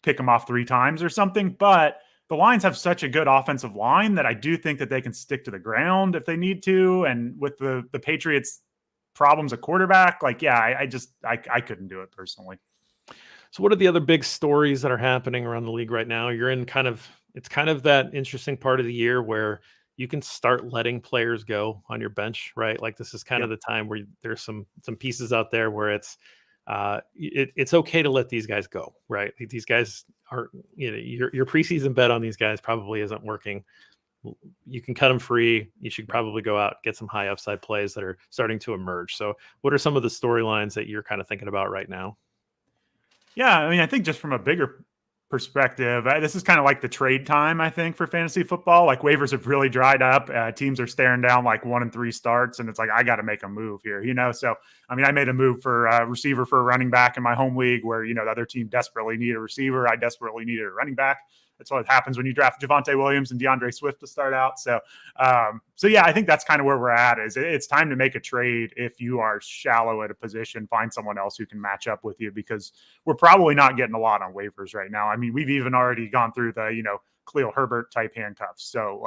pick him off 3 times or something. But the Lions have such a good offensive line that I do think that they can stick to the ground if they need to. And with the Patriots' problems at quarterback, I couldn't do it personally. So what are the other big stories that are happening around the league right now? You're in it's kind of that interesting part of the year where you can start letting players go on your bench, right? Like this is kind of the time where there's some pieces out there where it's okay to let these guys go, right? Like these guys are, your preseason bet on these guys probably isn't working. You can cut them free. You should probably go out, get some high upside plays that are starting to emerge. So what are some of the storylines that you're kind of thinking about right now? Yeah, I mean, I think just from a bigger perspective, this is kind of like the trade time, I think, for fantasy football. Like waivers have really dried up. Teams are staring down like 1 and 3 starts, and it's like, I got to make a move here, So, I mean, I made a move for a receiver for a running back in my home league where, the other team desperately needed a receiver. I desperately needed a running back. That's what happens when you draft Javonte Williams and DeAndre Swift to start out. So yeah, I think that's kind of where we're at. It's time to make a trade if you are shallow at a position. Find someone else who can match up with you, because we're probably not getting a lot on waivers right now. I mean, we've even already gone through the Khalil Herbert type handcuffs. So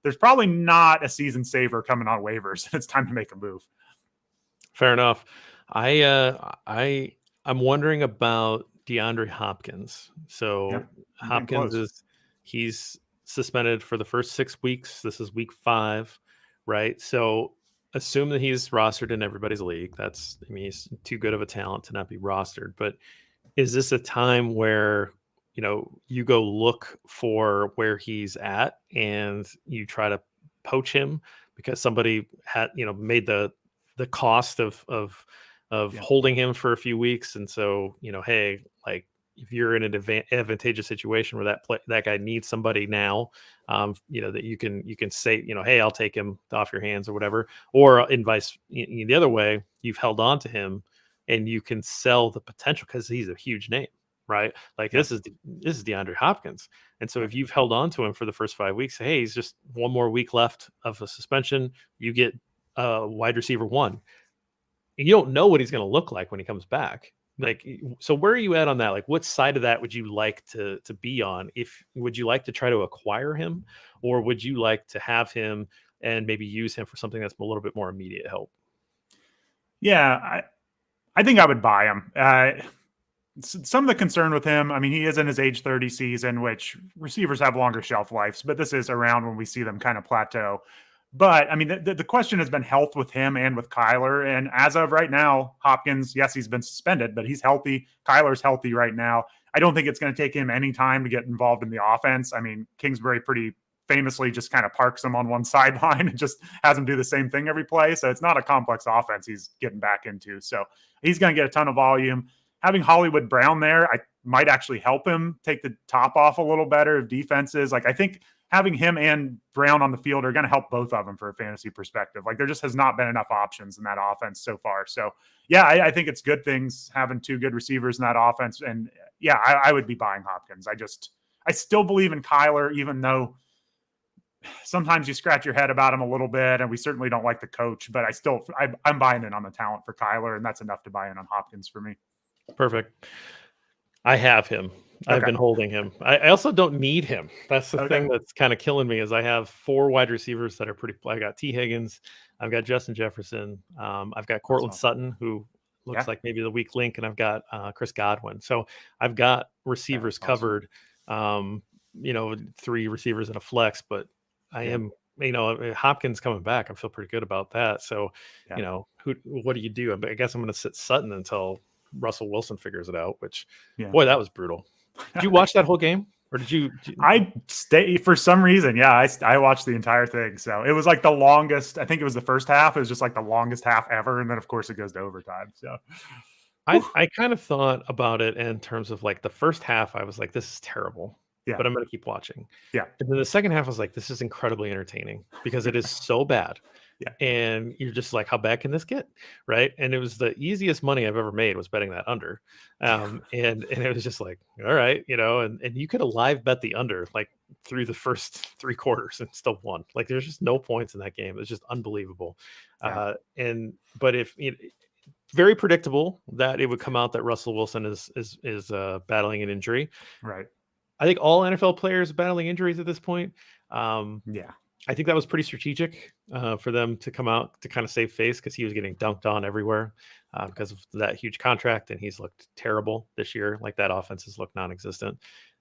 there's probably not a season saver coming on waivers. It's time to make a move. Fair enough. I'm wondering about DeAndre Hopkins. So Hopkins he's suspended for the first 6 weeks. This is week 5, right? So assume that he's rostered in everybody's league. He's too good of a talent to not be rostered. But is this a time where, you go look for where he's at and you try to poach him because somebody had, made the cost of holding him for a few weeks. And so, hey, like if you're in an advantageous situation where that guy needs somebody now, that you can say, hey, I'll take him off your hands or whatever, or advice the other way, you've held on to him and you can sell the potential because he's a huge name, right? Like this is DeAndre Hopkins. And so if you've held on to him for the first 5 weeks, hey, he's just 1 more week left of a suspension. You get wide receiver 1. You don't know what he's going to look like when he comes back. Like, so where are you at on that? Like, what side of that would you like to be on? Would you like to try to acquire him, or would you like to have him and maybe use him for something that's a little bit more immediate help? Yeah, I think I would buy him. Some of the concern with him, I mean, he is in his age 30 season, which receivers have longer shelf lives, but this is around when we see them kind of plateau. But I mean, the question has been health with him and with Kyler. And as of right now, Hopkins, yes, he's been suspended, but he's healthy. Kyler's healthy right now. I don't think it's going to take him any time to get involved in the offense. I mean, Kingsbury pretty famously just kind of parks him on one sideline and just has him do the same thing every play. So it's not a complex offense he's getting back into. So he's going to get a ton of volume. Having Hollywood Brown there, I might actually help him take the top off a little better of defenses. Like, I think having him and Brown on the field are going to help both of them for a fantasy perspective. Like, there just has not been enough options in that offense so far. So yeah, I think it's good things having two good receivers in that offense. And yeah, I would be buying Hopkins. I still believe in Kyler, even though sometimes you scratch your head about him a little bit, and we certainly don't like the coach, but I'm buying in on the talent for Kyler, and that's enough to buy in on Hopkins for me. Perfect. I have him. I've been holding him. I also don't need him. That's the thing that's kind of killing me is I have 4 wide receivers that are I got T. Higgins. I've got Justin Jefferson. I've got Cortland Sutton, who looks like maybe the weak link, and I've got Chris Godwin. So I've got receivers covered, 3 receivers in a flex, but I am, Hopkins coming back. I feel pretty good about that. So, what do you do? I guess I'm going to sit Sutton until Russell Wilson figures it out, which, boy, that was brutal. Did you watch that whole game, or did you? I stay for some reason. Yeah, I watched the entire thing. So it was like the longest. I think it was the first half. It was just like the longest half ever, and then of course it goes to overtime. So I kind of thought about it in terms of like the first half. I was like, this is terrible. Yeah. But I'm going to keep watching. Yeah. And then the second half I was like, this is incredibly entertaining because it is so bad. Yeah. And you're just like, how bad can this get? Right. And it was the easiest money I've ever made was betting that under. And it was just like, all right, and you could have live bet the under like through the first 3 quarters and still won. Like there's just no points in that game. It was just unbelievable. Yeah. But if very predictable that it would come out that Russell Wilson is battling an injury. Right. I think all NFL players are battling injuries at this point. Yeah. I think that was pretty strategic for them to come out to kind of save face because he was getting dunked on everywhere because of that huge contract, and he's looked terrible this year. Like that offense has looked non-existent.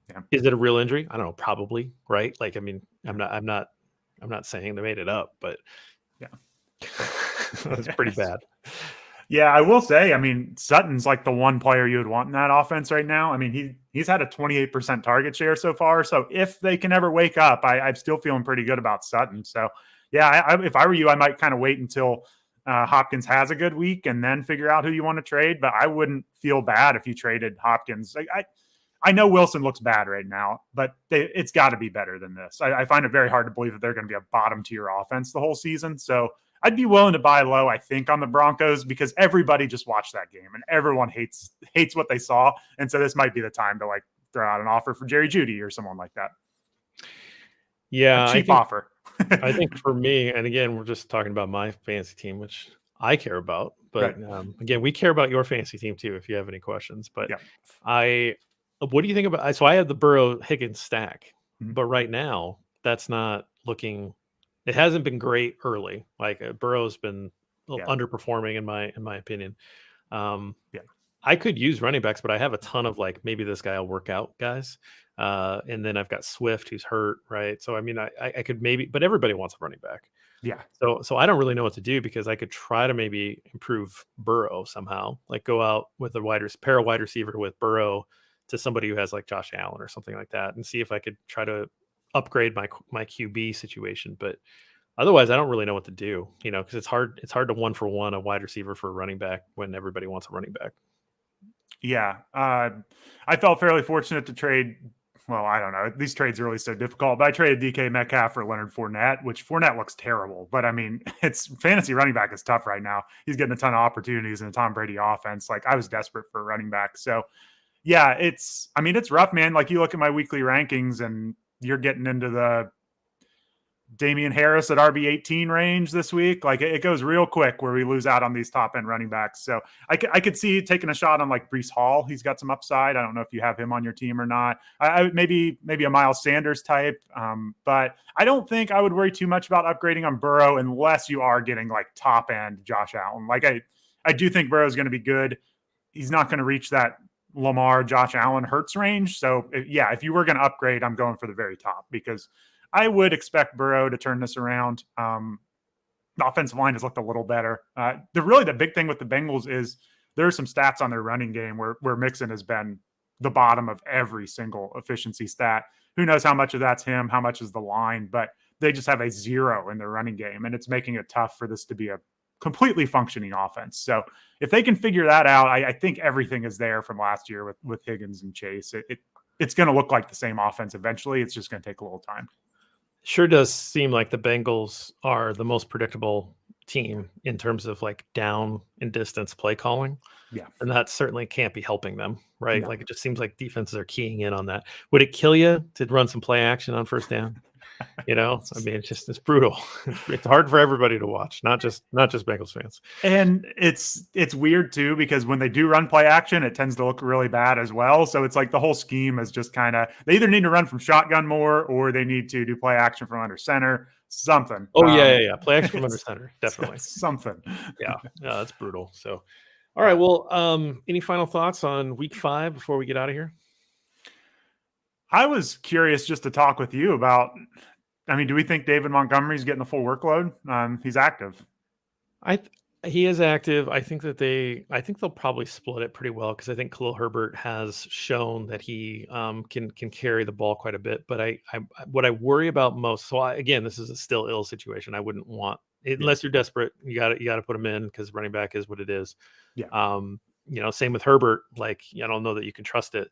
Yeah. Is it a real injury? I don't know. Probably, right? Like, I mean, I'm not saying they made it up, but yeah, that's pretty bad. Yeah, I will say, I mean, Sutton's like the one player you would want in that offense right now. I mean, he's had a 28% target share so far. So if they can ever wake up, I'm still feeling pretty good about Sutton. So yeah, if I were you, I might kind of wait until Hopkins has a good week and then figure out who you want to trade. But I wouldn't feel bad if you traded Hopkins. I know Wilson looks bad right now, but it's got to be better than this. I find it very hard to believe that they're going to be a bottom tier offense the whole season. So I'd be willing to buy low, I think, on the Broncos because everybody just watched that game and everyone hates what they saw. And so this might be the time to like throw out an offer for Jerry Jeudy or someone like that. Yeah. A cheap offer. I think for me, and again, we're just talking about my fantasy team, which I care about. But again, we care about your fantasy team too, if you have any questions. But what do you think about? So I have the Burrow Higgins stack, but right now that's not looking. It hasn't been great early. Like Burrow's been underperforming in my opinion. I could use running backs, but I have a ton of like maybe this guy will work out guys. And then I've got Swift who's hurt, right? So I mean, I could maybe, but everybody wants a running back. Yeah. So I don't really know what to do because I could try to maybe improve Burrow somehow, like go out with a pair of wide receiver with Burrow to somebody who has like Josh Allen or something like that, and see if I could try to upgrade my QB situation. But otherwise, I don't really know what to do, because it's hard to 1-for-1 a wide receiver for a running back when everybody wants a running back. Yeah. I felt fairly fortunate to trade. Well, I don't know. These trades are really so difficult, but I traded DK Metcalf for Leonard Fournette, which Fournette looks terrible. But I mean, it's fantasy running back is tough right now. He's getting a ton of opportunities in a Tom Brady offense. Like I was desperate for a running back. So yeah, it's rough, man. Like you look at my weekly rankings and you're getting into Damian Harris at RB18 range this week. Like it goes real quick where we lose out on these top end running backs. So I could see taking a shot on like Breece Hall. He's got some upside. I don't know if you have him on your team or not. Maybe a Miles Sanders type. But I don't think I would worry too much about upgrading on Burrow unless you are getting like top end Josh Allen. Like I do think Burrow is going to be good. He's not going to reach that Lamar, Josh Allen, Hurts range. So if you were going to upgrade, I'm going for the very top because I would expect Burrow to turn this around. The offensive line has looked a little better. The big thing with the Bengals is there are some stats on their running game where Mixon has been the bottom of every single efficiency stat. Who knows how much of that's him, how much is the line, but they just have a 0 in their running game, and it's making it tough for this to be a completely functioning offense. So if they can figure that out, I think everything is there from last year with Higgins and Chase. It's going to look like the same offense eventually. It's just going to take a little time. Sure does seem like the Bengals are the most predictable team in terms of like down and distance play calling. Yeah. And that certainly can't be helping them, right? No. Like it just seems like defenses are keying in on that. Would it kill you to run some play action on first down? I mean, it's brutal. It's hard for everybody to watch, not just Bengals fans. And it's weird too, because when they do run play action, it tends to look really bad as well. So it's like the whole scheme is just kind of, they either need to run from shotgun more or they need to do play action from under center, something. Oh yeah. Play action from under center. Definitely. Something. Yeah, that's brutal. So, all right. Well, any final thoughts on week 5 before we get out of here? I was curious just to talk with you about, do we think David Montgomery's getting the full workload? He's active. He is active. I think they'll probably split it pretty well because I think Khalil Herbert has shown that he can carry the ball quite a bit. But what I worry about most, again, this is a still ill situation. I wouldn't want, unless you're desperate, you got to put him in because running back is what it is. Yeah. Same with Herbert. Like I don't know that you can trust it.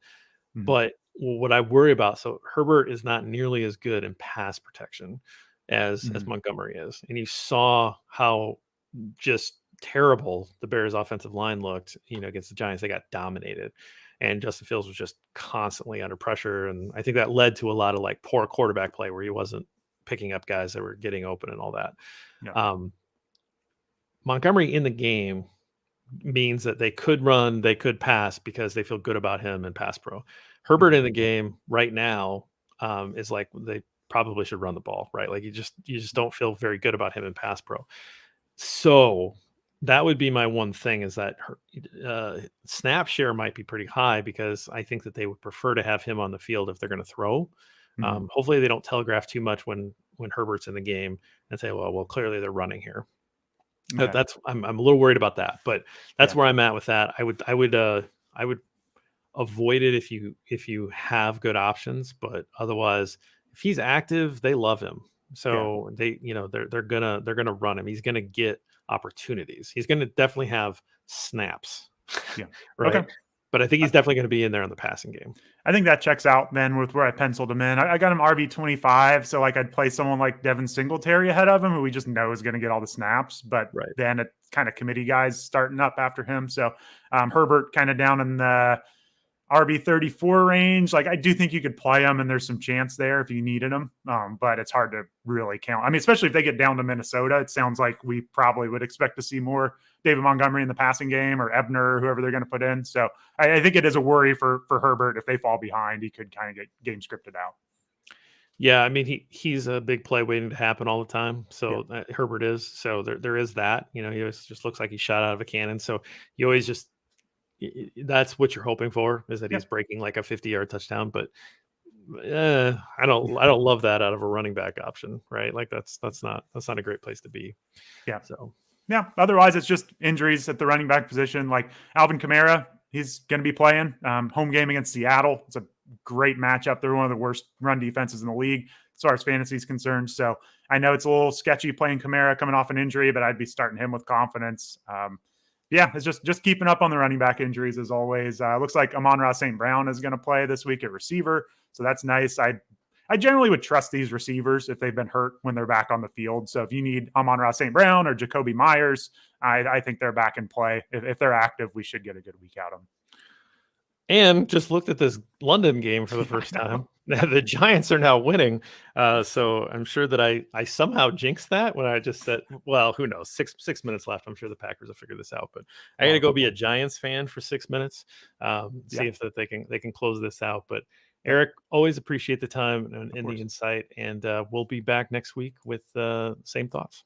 Mm-hmm. But what I worry about, so Herbert is not nearly as good in pass protection as Montgomery is. And you saw how just terrible the Bears offensive line looked, against the Giants. They got dominated. And Justin Fields was just constantly under pressure. And I think that led to a lot of like poor quarterback play where he wasn't picking up guys that were getting open and all that. Yeah. Montgomery in the game means that they could run, they could pass because they feel good about him in pass pro. Herbert in the game right now is like they probably should run the ball, right? Like you just don't feel very good about him in pass pro. So that would be my one thing is that snap share might be pretty high because I think that they would prefer to have him on the field if they're going to throw. Hopefully they don't telegraph too much when Herbert's in the game and say, well, clearly they're running here. Okay. I'm a little worried about that, but that's where I'm at with that. I would avoid it if you have good options, but otherwise, if he's active, they love him. So they're gonna run him. He's gonna get opportunities. He's gonna definitely have snaps. Yeah. Right. Okay. But I think he's definitely going to be in there in the passing game. I think that checks out then with where I penciled him in. I got him RB25, so like I'd play someone like Devin Singletary ahead of him, who we just know is going to get all the snaps. But then it's kind of committee guys starting up after him. So Herbert kind of down in the RB34 range. Like I do think you could play him, and there's some chance there if you needed him. But it's hard to really count. Especially if they get down to Minnesota, it sounds like we probably would expect to see more David Montgomery in the passing game or Ebner, whoever they're going to put in. So I think it is a worry for Herbert. If they fall behind, he could kind of get game scripted out. Yeah, he's a big play waiting to happen all the time. So Herbert is. So there is that. He just looks like he's shot out of a cannon. So you always just that's what you're hoping for is that he's breaking like a 50-yard touchdown. But I don't love that out of a running back option, right? Like that's not a great place to be. Yeah. So. Yeah. Otherwise, it's just injuries at the running back position. Like Alvin Kamara, he's going to be playing home game against Seattle. It's a great matchup. They're one of the worst run defenses in the league as far as fantasy is concerned. So I know it's a little sketchy playing Kamara coming off an injury, but I'd be starting him with confidence. It's just keeping up on the running back injuries as always. Looks like Amon-Ra St. Brown is going to play this week at receiver. So that's nice. I generally would trust these receivers if they've been hurt when they're back on the field. So if you need Amon-Ra St. Brown or Jacoby Myers, I think they're back in play. If they're active, we should get a good week out of them. And just looked at this London game for the first time. The Giants are now winning, so I'm sure that I somehow jinxed that when I just said, well, who knows? 6 minutes left. I'm sure the Packers will figure this out, but I got to go be a Giants fan for 6 minutes, see if that they can close this out. But Erik, always appreciate the time and the insight, and we'll be back next week with same thoughts.